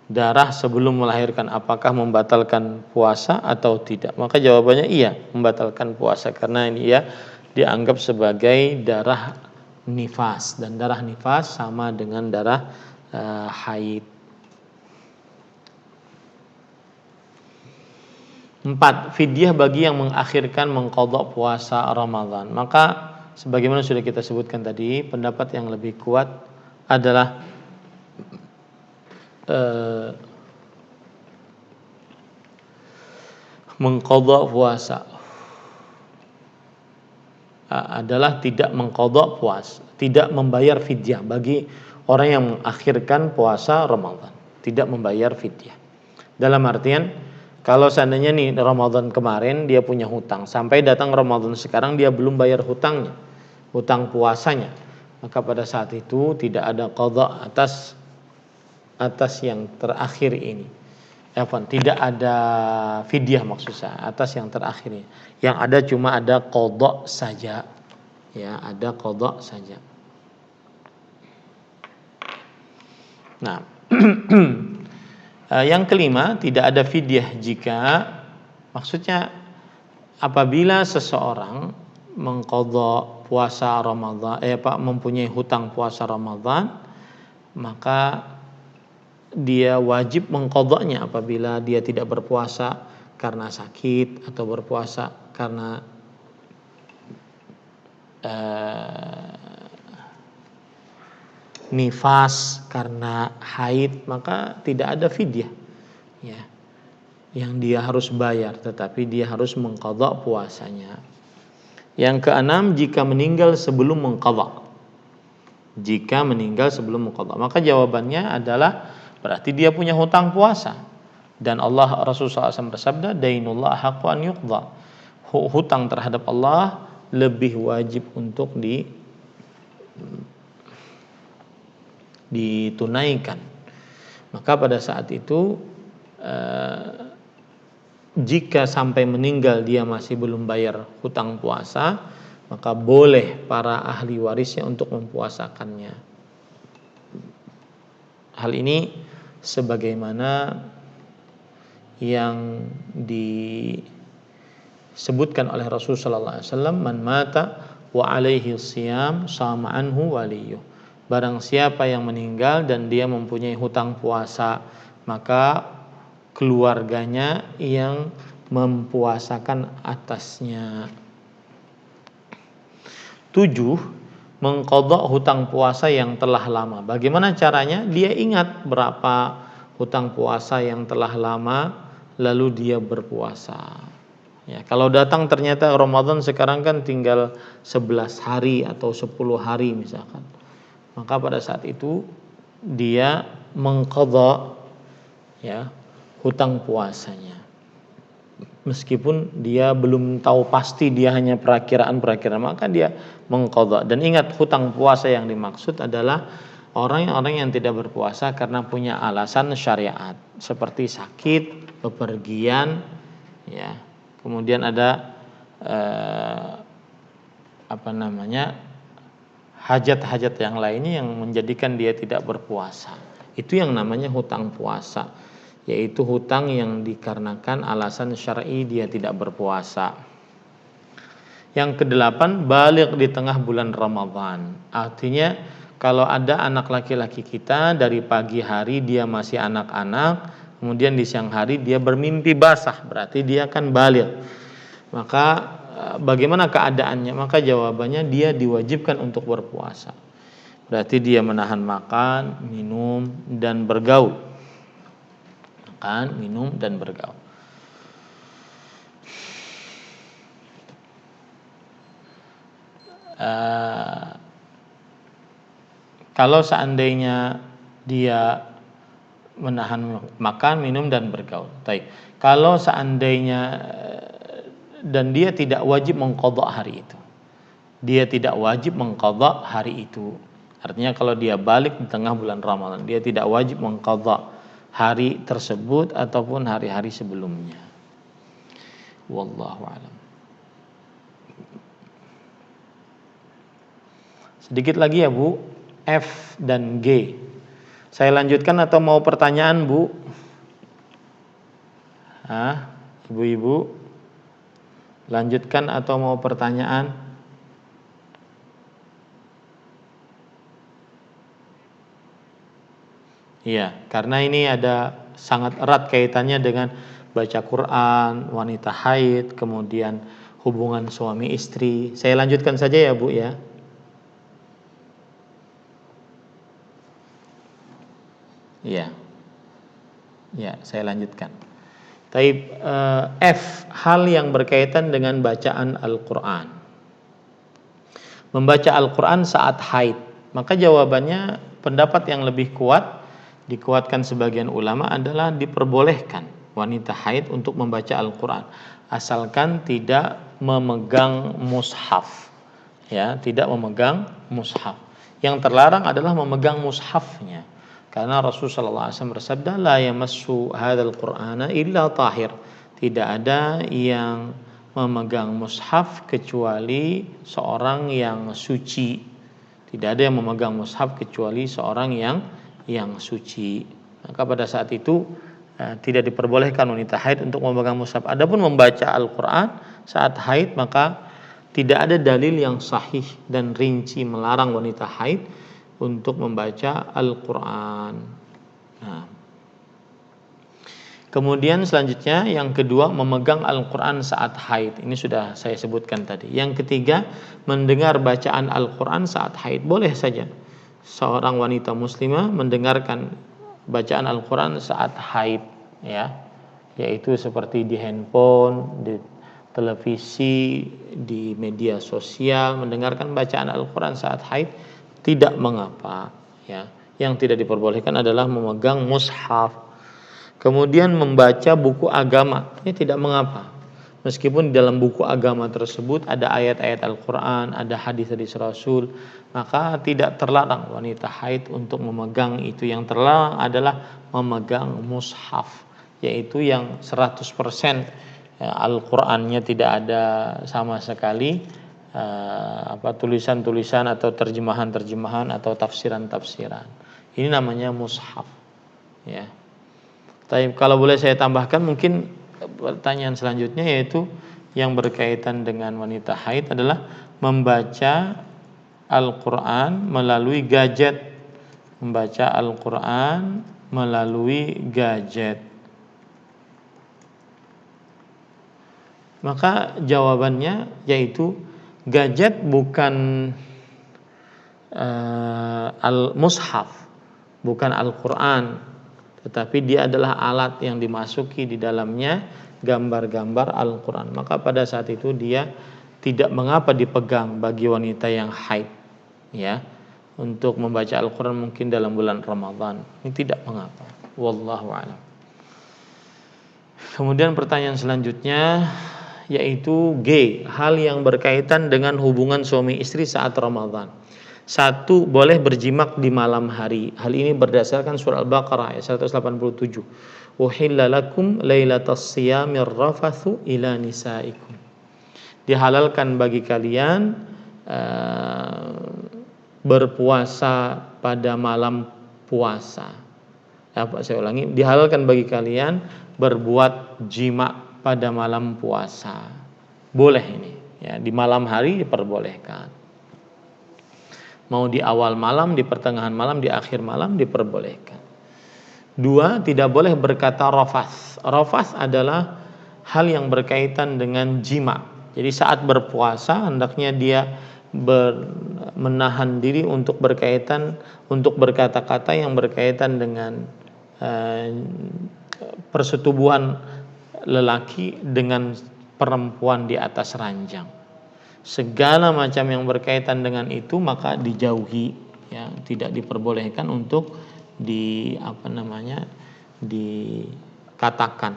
Darah sebelum melahirkan apakah membatalkan puasa atau tidak? Maka jawabannya iya, membatalkan puasa, karena ini ya dianggap sebagai darah nifas, dan darah nifas sama dengan darah haid. 4. Fidyah bagi yang mengakhirkan mengqadha puasa Ramadan. Maka sebagaimana sudah kita sebutkan tadi, pendapat yang lebih kuat adalah mengqadha puasa adalah tidak mengqadha puasa, tidak membayar fidyah bagi orang yang mengakhirkan puasa Ramadan, tidak membayar fidyah. Dalam artian, kalau seandainya nih Ramadan kemarin dia punya hutang, sampai datang Ramadan sekarang dia belum bayar hutangnya, hutang puasanya, maka pada saat itu tidak ada qadha atas yang terakhir ini. Tidak ada fidyah maksud saya atas yang terakhir ini. Yang ada cuma ada qadha saja. Ya, ada qadha saja. Nah, yang kelima, tidak ada fidyah jika maksudnya apabila seseorang mengqadha puasa Ramadan, mempunyai hutang puasa Ramadan, maka dia wajib mengqadhanya apabila dia tidak berpuasa karena sakit atau berpuasa karena nifas, karena haid, maka tidak ada fidyah ya yang dia harus bayar, tetapi dia harus mengqadha puasanya. Yang keenam, jika meninggal sebelum mengqadha. Jika meninggal sebelum mengqadha, maka jawabannya adalah berarti dia punya hutang puasa. Dan Allah Rasulullah SAW bersabda, dainullah haqqu an yuqdha. Hutang terhadap Allah lebih wajib untuk ditunaikan. Maka pada saat itu jika sampai meninggal dia masih belum bayar hutang puasa, maka boleh para ahli warisnya untuk mempuasakannya. Hal ini sebagaimana yang disebutkan oleh Rasulullah SAW, man mata wa alaihi siyam sama anhu waliyuh. Barang siapa yang meninggal dan dia mempunyai hutang puasa, maka keluarganya yang mempuasakan atasnya. 7. Mengqadha hutang puasa yang telah lama. Bagaimana caranya? Dia ingat berapa hutang puasa yang telah lama, lalu dia berpuasa. Ya, kalau datang ternyata Ramadan sekarang kan tinggal 11 hari atau 10 hari misalkan, maka pada saat itu dia mengqadha ya hutang puasanya, meskipun dia belum tahu pasti, dia hanya perakiraan, maka dia mengqadha. Dan ingat, hutang puasa yang dimaksud adalah orang-orang yang tidak berpuasa karena punya alasan syariat seperti sakit, bepergian, ya. Kemudian ada hajat-hajat yang lainnya yang menjadikan dia tidak berpuasa. Itu yang namanya hutang puasa, yaitu hutang yang dikarenakan alasan syar'i dia tidak berpuasa. Yang kedelapan, baligh di tengah bulan Ramadan. Artinya kalau ada anak laki-laki kita dari pagi hari dia masih anak-anak, kemudian di siang hari dia bermimpi basah, berarti dia akan baligh. Maka bagaimana keadaannya? Maka jawabannya dia diwajibkan untuk berpuasa. Berarti dia menahan makan, minum, dan bergaul. Makan, minum, dan bergaul. Kalau seandainya dia menahan makan, minum, dan bergaul. Baik. Kalau seandainya dan dia tidak wajib mengqadha hari itu. Dia tidak wajib mengqadha hari itu. Artinya kalau dia balik di tengah bulan Ramadan, dia tidak wajib mengqadha hari tersebut ataupun hari-hari sebelumnya. Wallahu a'lam. Sedikit lagi ya Bu, F dan G. Saya lanjutkan atau mau pertanyaan Bu? Ibu-ibu, lanjutkan atau mau pertanyaan? Iya, karena ini ada sangat erat kaitannya dengan baca Quran, wanita haid, kemudian hubungan suami istri. Saya lanjutkan saja ya Bu ya. Iya. Ya, saya lanjutkan. Taib F, hal yang berkaitan dengan bacaan Al-Qur'an. Membaca Al-Qur'an saat haid. Maka jawabannya pendapat yang lebih kuat, dikuatkan sebagian ulama adalah diperbolehkan wanita haid untuk membaca Al-Qur'an asalkan tidak memegang mushaf. Ya, tidak memegang mushaf. Yang terlarang adalah memegang mushafnya. Karena Rasulullah SAW bersabda, la yamassu hadzal qur'ana illa tahir. Tidak ada yang memegang mushaf kecuali seorang yang suci. Tidak ada yang memegang mushaf kecuali seorang yang suci. Maka pada saat itu tidak diperbolehkan wanita haid untuk memegang mushaf. Adapun membaca Al-Qur'an saat haid, maka tidak ada dalil yang sahih dan rinci melarang wanita haid untuk membaca Al-Qur'an. Nah, kemudian selanjutnya yang kedua, memegang Al-Qur'an saat haid. Ini sudah saya sebutkan tadi. Yang ketiga, mendengar bacaan Al-Qur'an saat haid. Boleh saja seorang wanita muslimah mendengarkan bacaan Al-Qur'an saat haid, ya. Yaitu seperti di handphone, di televisi, di media sosial, mendengarkan bacaan Al-Qur'an saat haid tidak mengapa, ya. Yang tidak diperbolehkan adalah memegang mushaf. Kemudian membaca buku agama, ini tidak mengapa. Meskipun di dalam buku agama tersebut ada ayat-ayat Al-Qur'an, ada hadis-hadis Rasul, maka tidak terlarang wanita haid untuk memegang itu. Yang terlarang adalah memegang mushaf, yaitu yang 100% Al-Qur'annya tidak ada sama sekali tulisan-tulisan atau terjemahan-terjemahan atau tafsiran-tafsiran. Ini namanya mushaf, ya. Tapi kalau boleh saya tambahkan, mungkin pertanyaan selanjutnya yaitu yang berkaitan dengan wanita haid adalah membaca Al-Qur'an melalui gadget. Membaca Al-Qur'an melalui gadget. Maka jawabannya yaitu gadget bukan al-mushaf, bukan Al-Qur'an, tetapi dia adalah alat yang dimasuki di dalamnya gambar-gambar Al-Qur'an. Maka pada saat itu dia tidak mengapa dipegang bagi wanita yang haid, ya, untuk membaca Al-Qur'an mungkin dalam bulan Ramadan. Ini tidak mengapa. Wallahu a'lam. Kemudian pertanyaan selanjutnya yaitu G, hal yang berkaitan dengan hubungan suami istri saat Ramadan. 1, boleh berjimak di malam hari. Hal ini berdasarkan surah Al-Baqarah ayat 187. Uhilla lakum lailatas siyamir rafathu ila nisaikum. Dihalalkan bagi kalian berpuasa pada malam puasa. Saya ulangi, dihalalkan bagi kalian berbuat jima pada malam puasa. Boleh ini, ya, di malam hari diperbolehkan. Mau di awal malam, di pertengahan malam, di akhir malam diperbolehkan. 2, tidak boleh berkata rafath. Rafath adalah hal yang berkaitan dengan jima. Jadi saat berpuasa hendaknya dia menahan diri untuk berkata-kata yang berkaitan dengan persetubuhan lelaki dengan perempuan di atas ranjang. Segala macam yang berkaitan dengan itu maka dijauhi, ya, tidak diperbolehkan untuk dikatakan.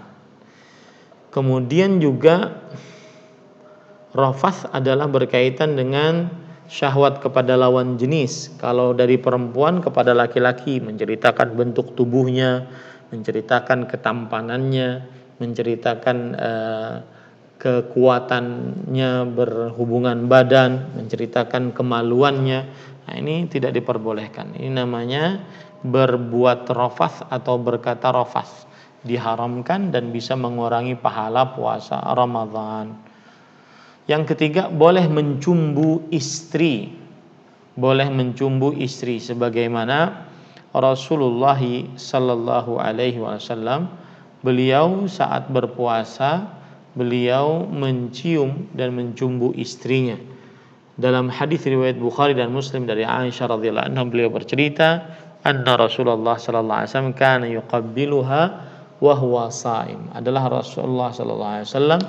Kemudian juga rafath adalah berkaitan dengan syahwat kepada lawan jenis. Kalau dari perempuan kepada laki-laki, menceritakan bentuk tubuhnya, menceritakan ketampanannya, menceritakan kekuatannya berhubungan badan, menceritakan kemaluannya. Nah, ini tidak diperbolehkan. Ini namanya berbuat rafath atau berkata rafath. Diharamkan dan bisa mengurangi pahala puasa Ramadan. Yang ketiga, boleh mencumbu istri. Boleh mencumbu istri sebagaimana Rasulullah sallallahu alaihi wasallam, beliau saat berpuasa beliau mencium dan mencumbu istrinya. Dalam hadis riwayat Bukhari dan Muslim dari Aisyah radhiyallahu anha, beliau bercerita, anna Rasulullah sallallahu alaihi wasallam kana yuqabbiluha wa huwa shaim. Adalah Rasulullah sallallahu alaihi wasallam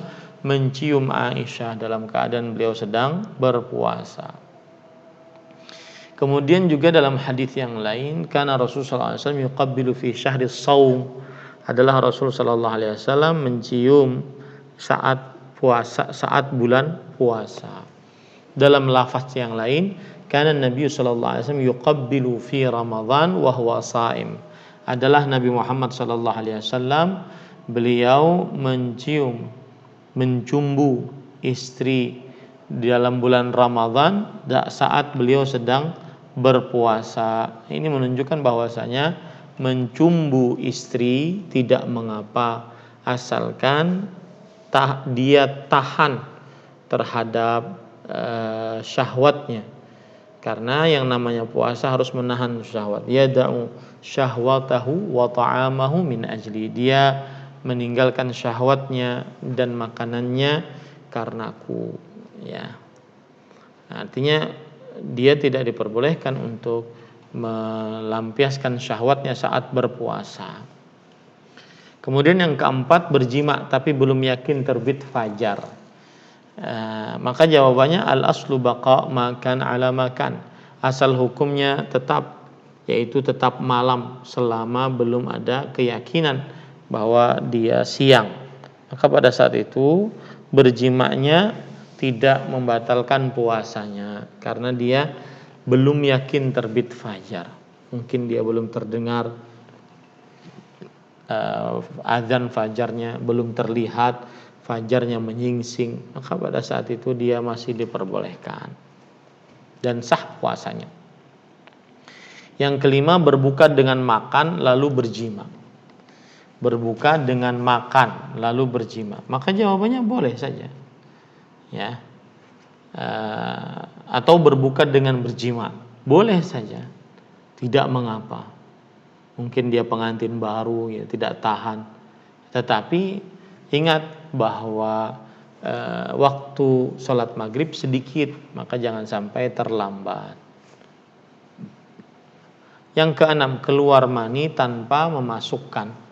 mencium Aisyah dalam keadaan beliau sedang berpuasa. Kemudian juga dalam hadis yang lain, karena Rasulullah SAW yuqabbilu fi syahri shaum, adalah Rasul sallallahu alaihi wasallam mencium saat puasa, saat bulan puasa. Dalam lafaz yang lain, karena Nabi sallallahu alaihi wasallam yuqabbilu fi Ramadan wa huwa shaim. Adalah Nabi Muhammad sallallahu alaihi wasallam beliau mencumbu istri di dalam bulan Ramadan saat beliau sedang berpuasa. Ini menunjukkan bahwasanya mencumbu istri tidak mengapa, asalkan dia tahan terhadap syahwatnya. Karena yang namanya puasa harus menahan syahwat. Yada'u syahwatahu wa ta'amahu min ajli. Dia meninggalkan syahwatnya dan makanannya karenaku, ya. Artinya dia tidak diperbolehkan untuk melampiaskan syahwatnya saat berpuasa. Kemudian yang keempat, berjima tapi belum yakin terbit fajar. Maka jawabannya al aslu baqa makan ala makan. Asal hukumnya tetap, yaitu tetap malam selama belum ada keyakinan bahwa dia siang. Maka pada saat itu berjimanya tidak membatalkan puasanya karena dia belum yakin terbit fajar. Mungkin dia belum terdengar azan fajarnya, belum terlihat fajarnya menyingsing, maka pada saat itu dia masih diperbolehkan dan sah puasanya. Yang kelima, berbuka dengan makan lalu berjima. Berbuka dengan makan lalu berjima, maka jawabannya boleh saja, ya. Atau berbuka dengan berjima, boleh saja, tidak mengapa. Mungkin dia pengantin baru, ya, tidak tahan. Tetapi ingat bahwa waktu sholat maghrib sedikit, maka jangan sampai terlambat. Yang keenam, keluar mani tanpa memasukkan.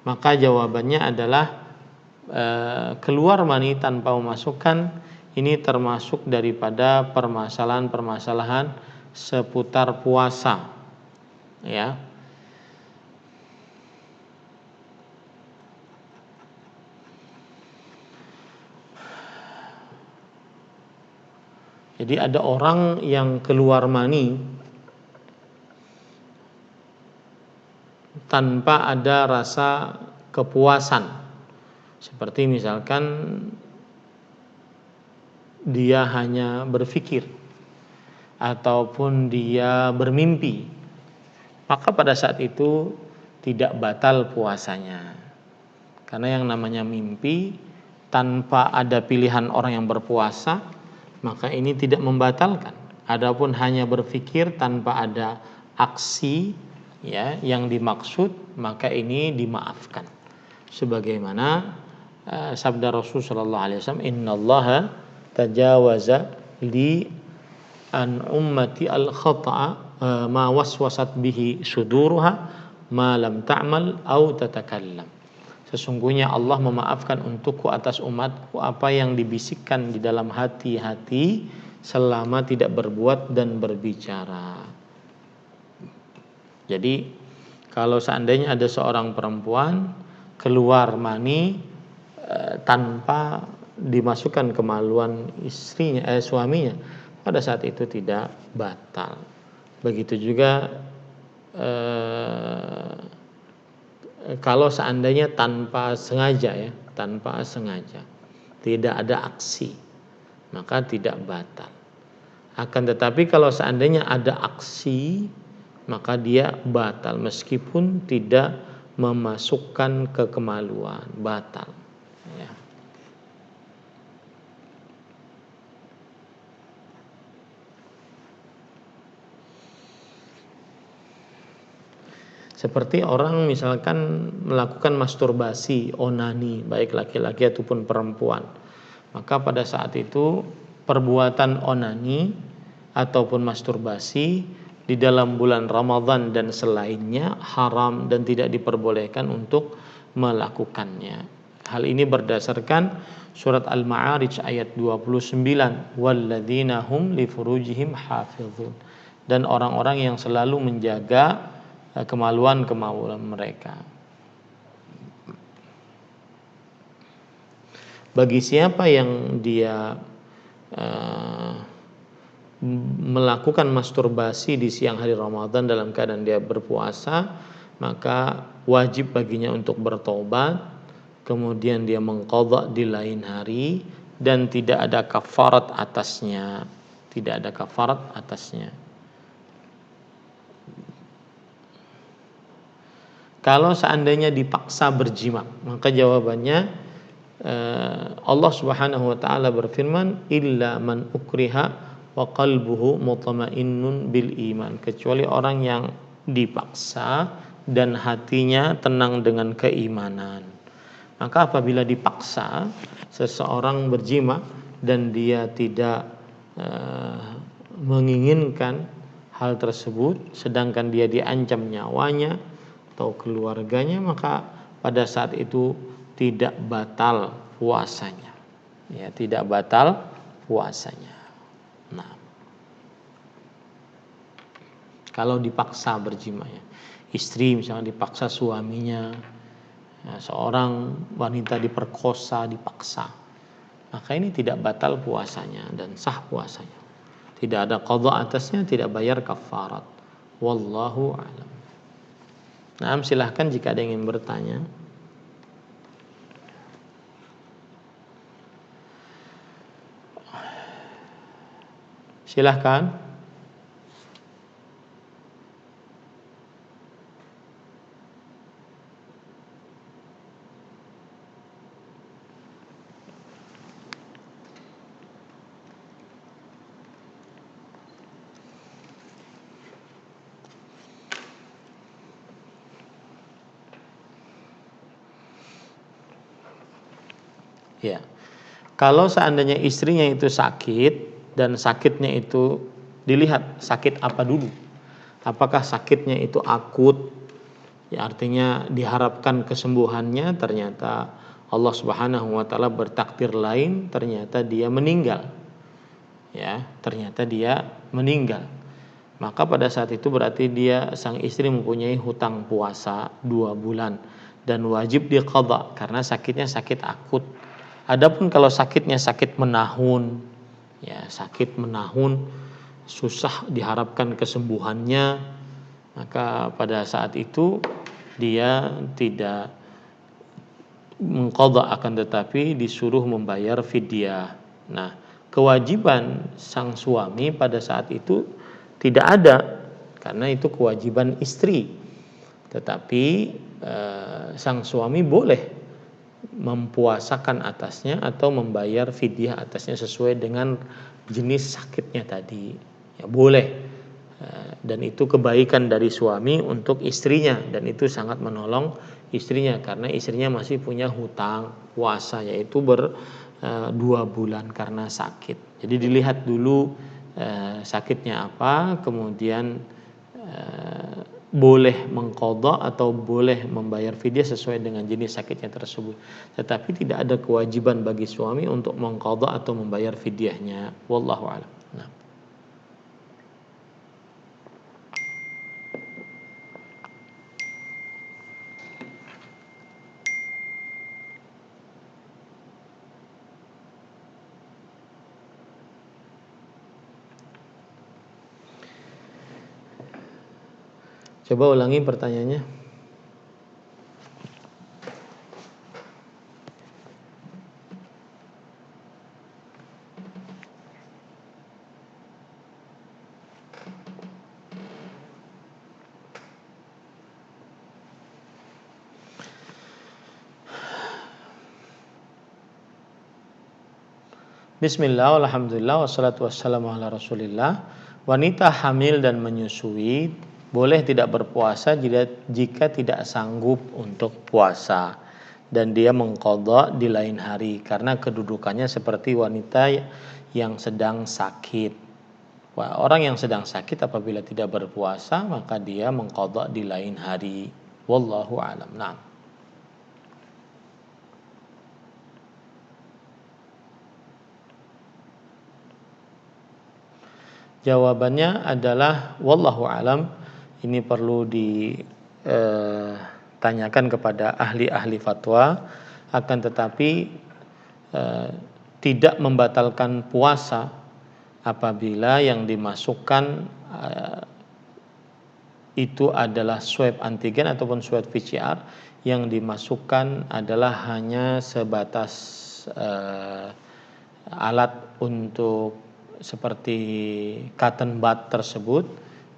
Maka jawabannya adalah keluar mani tanpa memasukkan ini termasuk daripada permasalahan-permasalahan seputar puasa, ya. Jadi ada orang yang keluar mani tanpa ada rasa kepuasan. Seperti misalkan dia hanya berpikir ataupun dia bermimpi, maka pada saat itu tidak batal puasanya. Karena yang namanya mimpi tanpa ada pilihan orang yang berpuasa, maka ini tidak membatalkan. Adapun hanya berpikir tanpa ada aksi, ya, yang dimaksud, maka ini dimaafkan. Sebagaimana sabda Rasul sallallahu alaihi wasallam, innallaha tajawaza li an ummati al khata'a ma waswasat bihi suduruha ma lam ta'mal au tatakallam. Sesungguhnya Allah memaafkan untukku atas umatku apa yang dibisikkan di dalam hati-hati selama tidak berbuat dan berbicara. Jadi kalau seandainya ada seorang perempuan keluar mani tanpa dimasukkan kemaluan suaminya, pada saat itu tidak batal. Begitu juga kalau seandainya tanpa sengaja, ya, tanpa sengaja, tidak ada aksi, maka tidak batal. Akan tetapi kalau seandainya ada aksi, maka dia batal meskipun tidak memasukkan ke kemaluan, batal, ya. Seperti orang misalkan melakukan masturbasi, onani, baik laki-laki ataupun perempuan. Maka pada saat itu perbuatan onani ataupun masturbasi di dalam bulan Ramadan dan selainnya haram dan tidak diperbolehkan untuk melakukannya. Hal ini berdasarkan surat Al-Ma'arij ayat 29, walladzina hum li furujihim hafizun, dan orang-orang yang selalu menjaga kemaluan-kemaluan mereka. Bagi siapa yang dia melakukan masturbasi di siang hari Ramadan dalam keadaan dia berpuasa, maka wajib baginya untuk bertobat, kemudian dia mengqadha di lain hari, dan tidak ada kafarat atasnya. Tidak ada kafarat atasnya. Kalau seandainya dipaksa berjima, maka jawabannya Allah Subhanahu wa taala berfirman, illa man ukriha wa qalbuhu mutmainnun bil iman, kecuali orang yang dipaksa dan hatinya tenang dengan keimanan. Maka apabila dipaksa seseorang berjima dan dia tidak menginginkan hal tersebut, sedangkan dia diancam nyawanya atau keluarganya, maka pada saat itu tidak batal puasanya. Ya, tidak batal puasanya. Nah, kalau dipaksa berjima, ya, istri misalnya dipaksa suaminya, ya, seorang wanita diperkosa, dipaksa, maka ini tidak batal puasanya dan sah puasanya. Tidak ada qadha atasnya, tidak bayar kafarat. Wallahu a'lam. Nah, silahkan jika ada yang ingin bertanya. Silahkan. Ya. Kalau seandainya istrinya itu sakit dan sakitnya itu dilihat sakit apa dulu. Apakah sakitnya itu akut? Ya, artinya diharapkan kesembuhannya, ternyata Allah Subhanahu wa taala bertakdir lain, ternyata dia meninggal. Ya, ternyata dia meninggal. Maka pada saat itu berarti dia, sang istri, mempunyai hutang puasa 2 bulan dan wajib diqadha karena sakitnya sakit akut. Adapun kalau sakitnya sakit menahun, ya sakit menahun, susah diharapkan kesembuhannya, maka pada saat itu dia tidak mengqadha, akan tetapi disuruh membayar fidyah. Nah, kewajiban sang suami pada saat itu tidak ada, karena itu kewajiban istri. Tetapi sang suami boleh mempuasakan atasnya atau membayar fidyah atasnya sesuai dengan jenis sakitnya tadi. Ya, boleh. Dan itu kebaikan dari suami untuk istrinya, dan itu sangat menolong istrinya karena istrinya masih punya hutang puasa, yaitu 2 bulan karena sakit. Jadi dilihat dulu sakitnya apa, kemudian boleh mengqadha atau boleh membayar fidyah sesuai dengan jenis sakitnya tersebut. Tetapi tidak ada kewajiban bagi suami untuk mengqadha atau membayar fidyahnya. Wallahu a'lam. Nah. Coba ulangi pertanyaannya. Bismillah, alhamdulillah, wassalatu wassalamu ala rasulillah. Wanita hamil dan menyusui boleh tidak berpuasa jika tidak sanggup untuk puasa dan dia mengqadha di lain hari karena kedudukannya seperti wanita yang sedang sakit. Orang yang sedang sakit apabila tidak berpuasa maka dia mengqadha di lain hari. Wallahu a'lam. Nah. Jawabannya adalah wallahu alam, ini perlu ditanyakan kepada ahli-ahli fatwa, akan tetapi tidak membatalkan puasa apabila yang dimasukkan itu adalah swab antigen ataupun swab PCR, yang dimasukkan adalah hanya sebatas alat untuk seperti cotton bud tersebut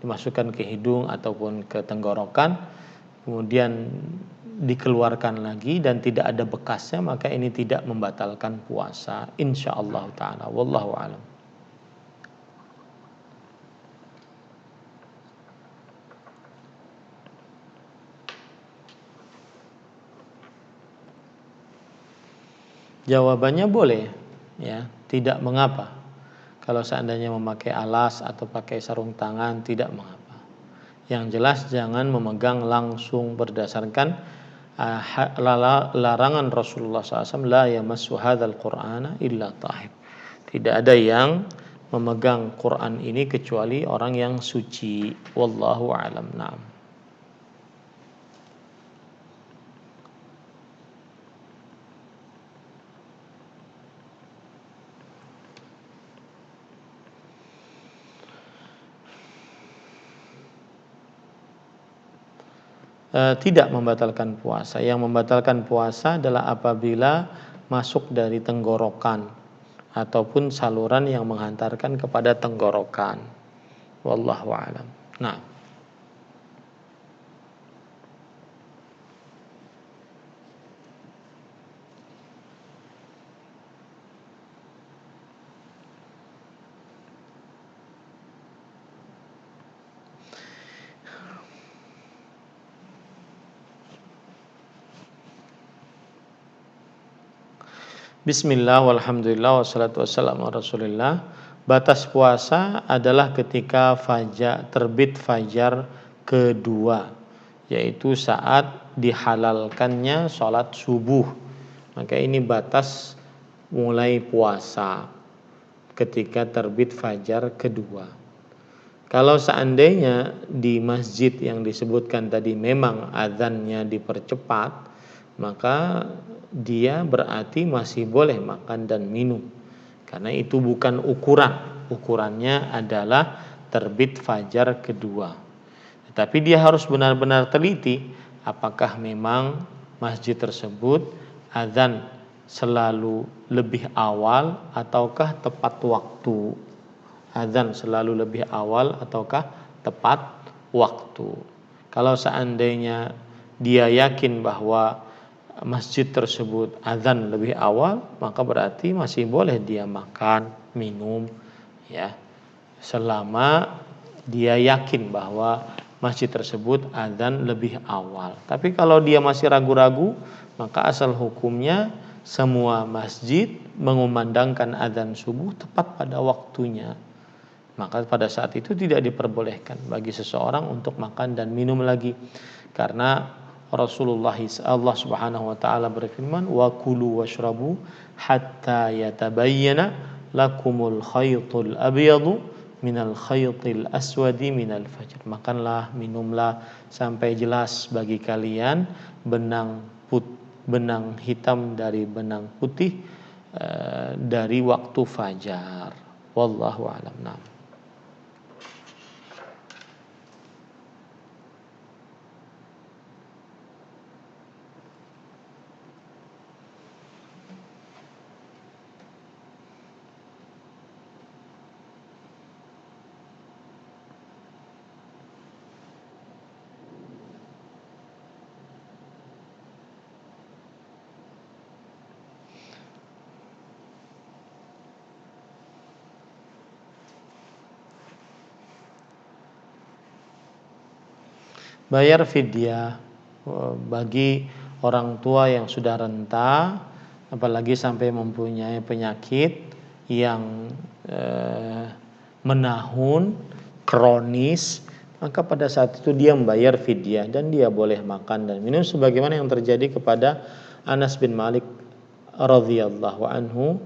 dimasukkan ke hidung ataupun ke tenggorokan, kemudian dikeluarkan lagi dan tidak ada bekasnya, maka ini tidak membatalkan puasa insyaallah taala. Wallahu alam. Jawabannya boleh, ya, tidak mengapa. Kalau seandainya memakai alas atau pakai sarung tangan tidak mengapa. Yang jelas jangan memegang langsung berdasarkan larangan Rasulullah SAW, la yamassu hadzal qur'ana illa tahir. Tidak ada yang memegang Quran ini kecuali orang yang suci. Wallahu a'lam. Na'am. Tidak membatalkan puasa. Yang membatalkan puasa adalah apabila masuk dari tenggorokan ataupun saluran yang menghantarkan kepada tenggorokan. Wallahu a'lam. Nah, bismillah walhamdulillah wassalatu wassalamu ala rasulillah. Batas puasa adalah ketika terbit fajar kedua, yaitu saat dihalalkannya sholat subuh. Maka ini batas mulai puasa ketika terbit fajar kedua. Kalau seandainya di masjid yang disebutkan tadi memang azannya dipercepat, maka dia berarti masih boleh makan dan minum, karena itu bukan ukurannya adalah terbit fajar kedua. Tetapi dia harus benar-benar teliti apakah memang masjid tersebut azan selalu lebih awal ataukah tepat waktu. Azan selalu lebih awal ataukah tepat waktu. Kalau seandainya dia yakin bahwa masjid tersebut azan lebih awal, maka berarti masih boleh dia makan, minum, ya, selama dia yakin bahwa masjid tersebut azan lebih awal. Tapi kalau dia masih ragu-ragu, maka asal hukumnya semua masjid mengumandangkan azan subuh tepat pada waktunya. Maka pada saat itu tidak diperbolehkan bagi seseorang untuk makan dan minum lagi, karena Rasulullah Allah Subhanahu wa taala berfirman, wa kulu washrabu hatta yatabayyana lakumul khaytul abyadu minal khaytil aswadi minal fajr. Makanlah, minumlah sampai jelas bagi kalian benang hitam dari benang putih dari waktu fajar. Wallahu a'lam. Nah. bayar fidyah bagi orang tua yang sudah renta, apalagi sampai mempunyai penyakit yang menahun, kronis, maka pada saat itu dia membayar fidyah dan dia boleh makan dan minum sebagaimana yang terjadi kepada Anas bin Malik radhiyallahu anhu.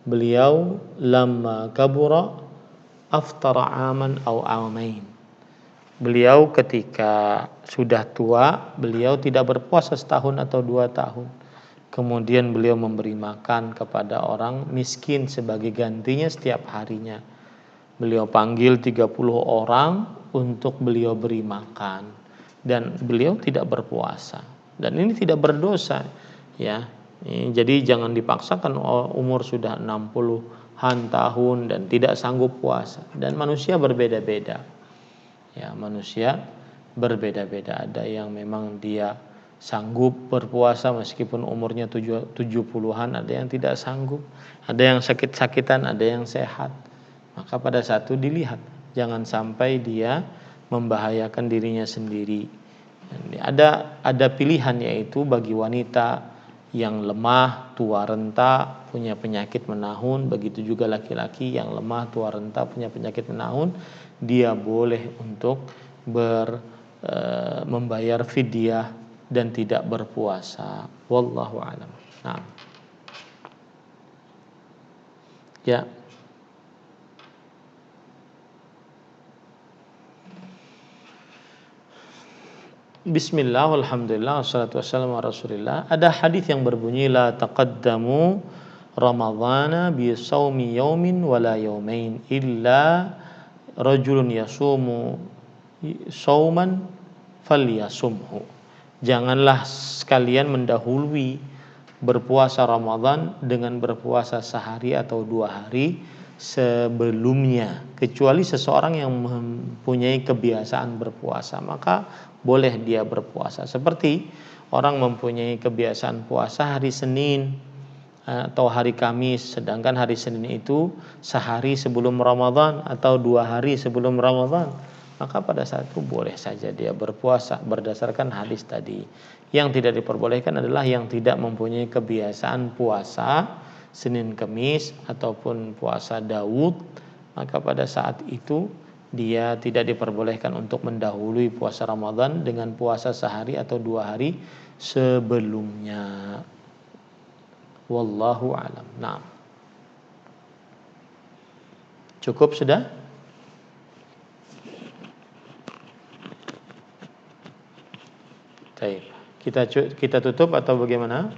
Beliau lamma kabura aftara aman au amain. Beliau ketika sudah tua, beliau tidak berpuasa setahun atau 2 tahun. Kemudian beliau memberi makan kepada orang miskin sebagai gantinya setiap harinya. Beliau panggil 30 orang untuk beliau beri makan. Dan beliau tidak berpuasa. Dan ini tidak berdosa. Ya, jadi jangan dipaksakan umur sudah 60-an tahun dan tidak sanggup puasa. Dan manusia berbeda-beda. Ya, manusia berbeda-beda. Ada yang memang dia sanggup berpuasa meskipun umurnya 70-an, ada yang tidak sanggup, ada yang sakit-sakitan, ada yang sehat. Maka pada saat itu dilihat, jangan sampai dia membahayakan dirinya sendiri. Ada pilihan, yaitu bagi wanita yang lemah, tua renta, punya penyakit menahun, begitu juga laki-laki yang lemah, tua renta, punya penyakit menahun, dia boleh untuk membayar fidyah dan tidak berpuasa. Wallahu a'lam. Nah. Ya. Bismillah, walhamdulillah, wassalatu wassalamu ala rasulillah. Ada hadis yang berbunyi la taqaddamu ramadhana bi shaumi yaumin wala yaumain illa rajulun yasumu sauman falyasumhu. Janganlah sekalian mendahului berpuasa Ramadan dengan berpuasa sehari atau 2 hari sebelumnya, kecuali seseorang yang mempunyai kebiasaan berpuasa, maka boleh dia berpuasa. Seperti orang mempunyai kebiasaan puasa hari Senin atau hari Kamis, sedangkan hari Senin itu sehari sebelum Ramadan atau 2 hari sebelum Ramadan, maka pada saat itu boleh saja dia berpuasa berdasarkan hadis tadi. Yang tidak diperbolehkan adalah yang tidak mempunyai kebiasaan puasa Senin Kamis ataupun puasa Daud, maka pada saat itu dia tidak diperbolehkan untuk mendahului puasa Ramadan dengan puasa sehari atau 2 hari sebelumnya. Wallahu a'lam. Nah. Cukup sudah? Baik. Kita tutup atau bagaimana?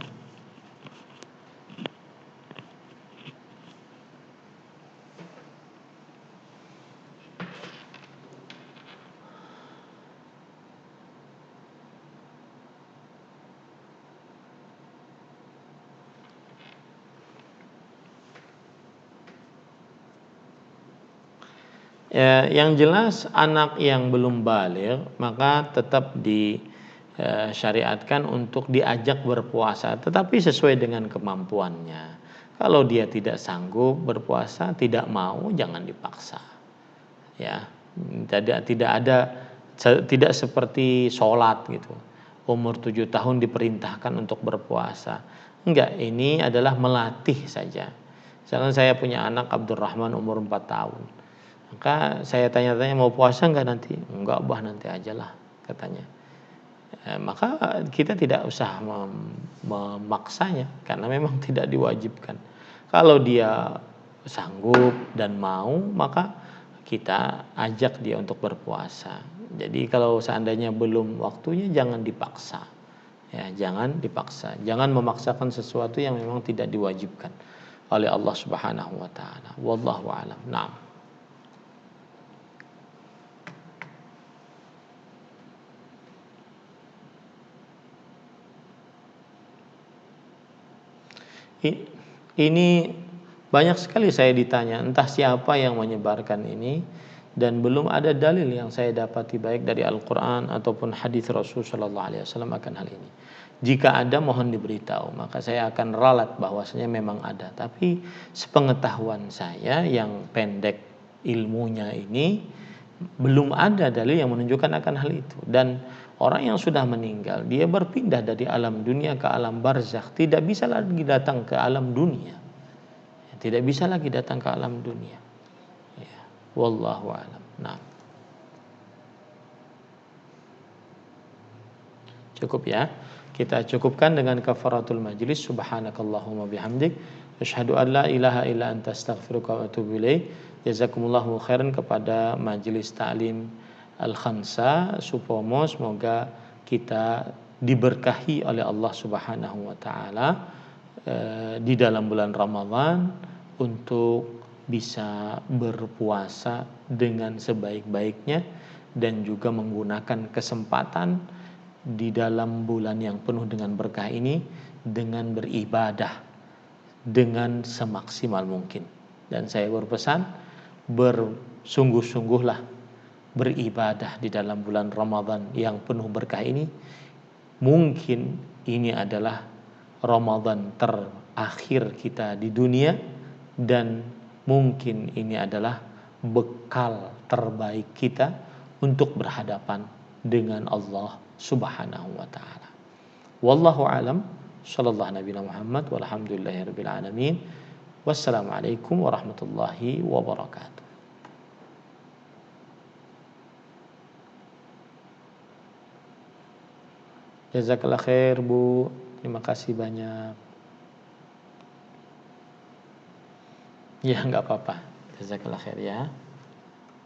Ya, yang jelas anak yang belum baligh maka tetap disyariatkan untuk diajak berpuasa, tetapi sesuai dengan kemampuannya. Kalau dia tidak sanggup berpuasa, tidak mau, jangan dipaksa. Ya, tidak seperti sholat gitu. Umur 7 tahun diperintahkan untuk berpuasa. Enggak, ini adalah melatih saja. Misalkan saya punya anak Abdurrahman umur 4 tahun. Maka saya tanya-tanya, mau puasa enggak nanti? Enggak, bah, nanti ajalah katanya. Maka kita tidak usah memaksanya karena memang tidak diwajibkan. Kalau dia sanggup dan mau, maka kita ajak dia untuk berpuasa. Jadi kalau seandainya belum waktunya, jangan dipaksa. Ya, jangan dipaksa. Jangan memaksakan sesuatu yang memang tidak diwajibkan oleh Allah Subhanahu wa taala. Wallahu a'lam. Naam. Ini banyak sekali saya ditanya, entah siapa yang menyebarkan ini, dan belum ada dalil yang saya dapati baik dari Al-Quran ataupun hadis Rasul Sallallahu Alaihi Wasallam akan hal ini. Jika ada, mohon diberitahu, maka saya akan ralat bahwasanya memang ada. Tapi sepengetahuan saya yang pendek ilmunya ini, Belum ada dalil yang menunjukkan akan hal itu. Dan orang yang sudah meninggal, dia berpindah dari alam dunia ke alam barzakh, tidak bisa lagi datang ke alam dunia. Tidak bisa lagi datang ke alam dunia. Ya, wallahu alam. Nah, cukup ya. Kita cukupkan dengan kafaratul majlis. Subhanakallahumma bihamdik, asyhadu an la ilaha illa anta astaghfiruka wa atubu ilaik. Jazakumullahu khairan kepada Majelis Ta'lim Al-Khansa Supomo, semoga kita diberkahi oleh Allah Subhanahu wa taala di dalam bulan Ramadan untuk bisa berpuasa dengan sebaik-baiknya dan juga menggunakan kesempatan di dalam bulan yang penuh dengan berkah ini dengan beribadah dengan semaksimal mungkin. Dan saya berpesan, bersungguh-sungguhlah beribadah di dalam bulan Ramadan yang penuh berkah ini. Mungkin ini adalah Ramadan terakhir kita di dunia, dan mungkin ini adalah bekal terbaik kita untuk berhadapan dengan Allah Subhanahu wa taala. Wallahu alam. Sallallahu Nabi Muhammad walhamdulillahirabbil alamin. Wassalamualaikum warahmatullahi wabarakatuh. Jazakallah khair Bu. Terima kasih banyak. Ya, enggak apa-apa. Jazakallah khair ya.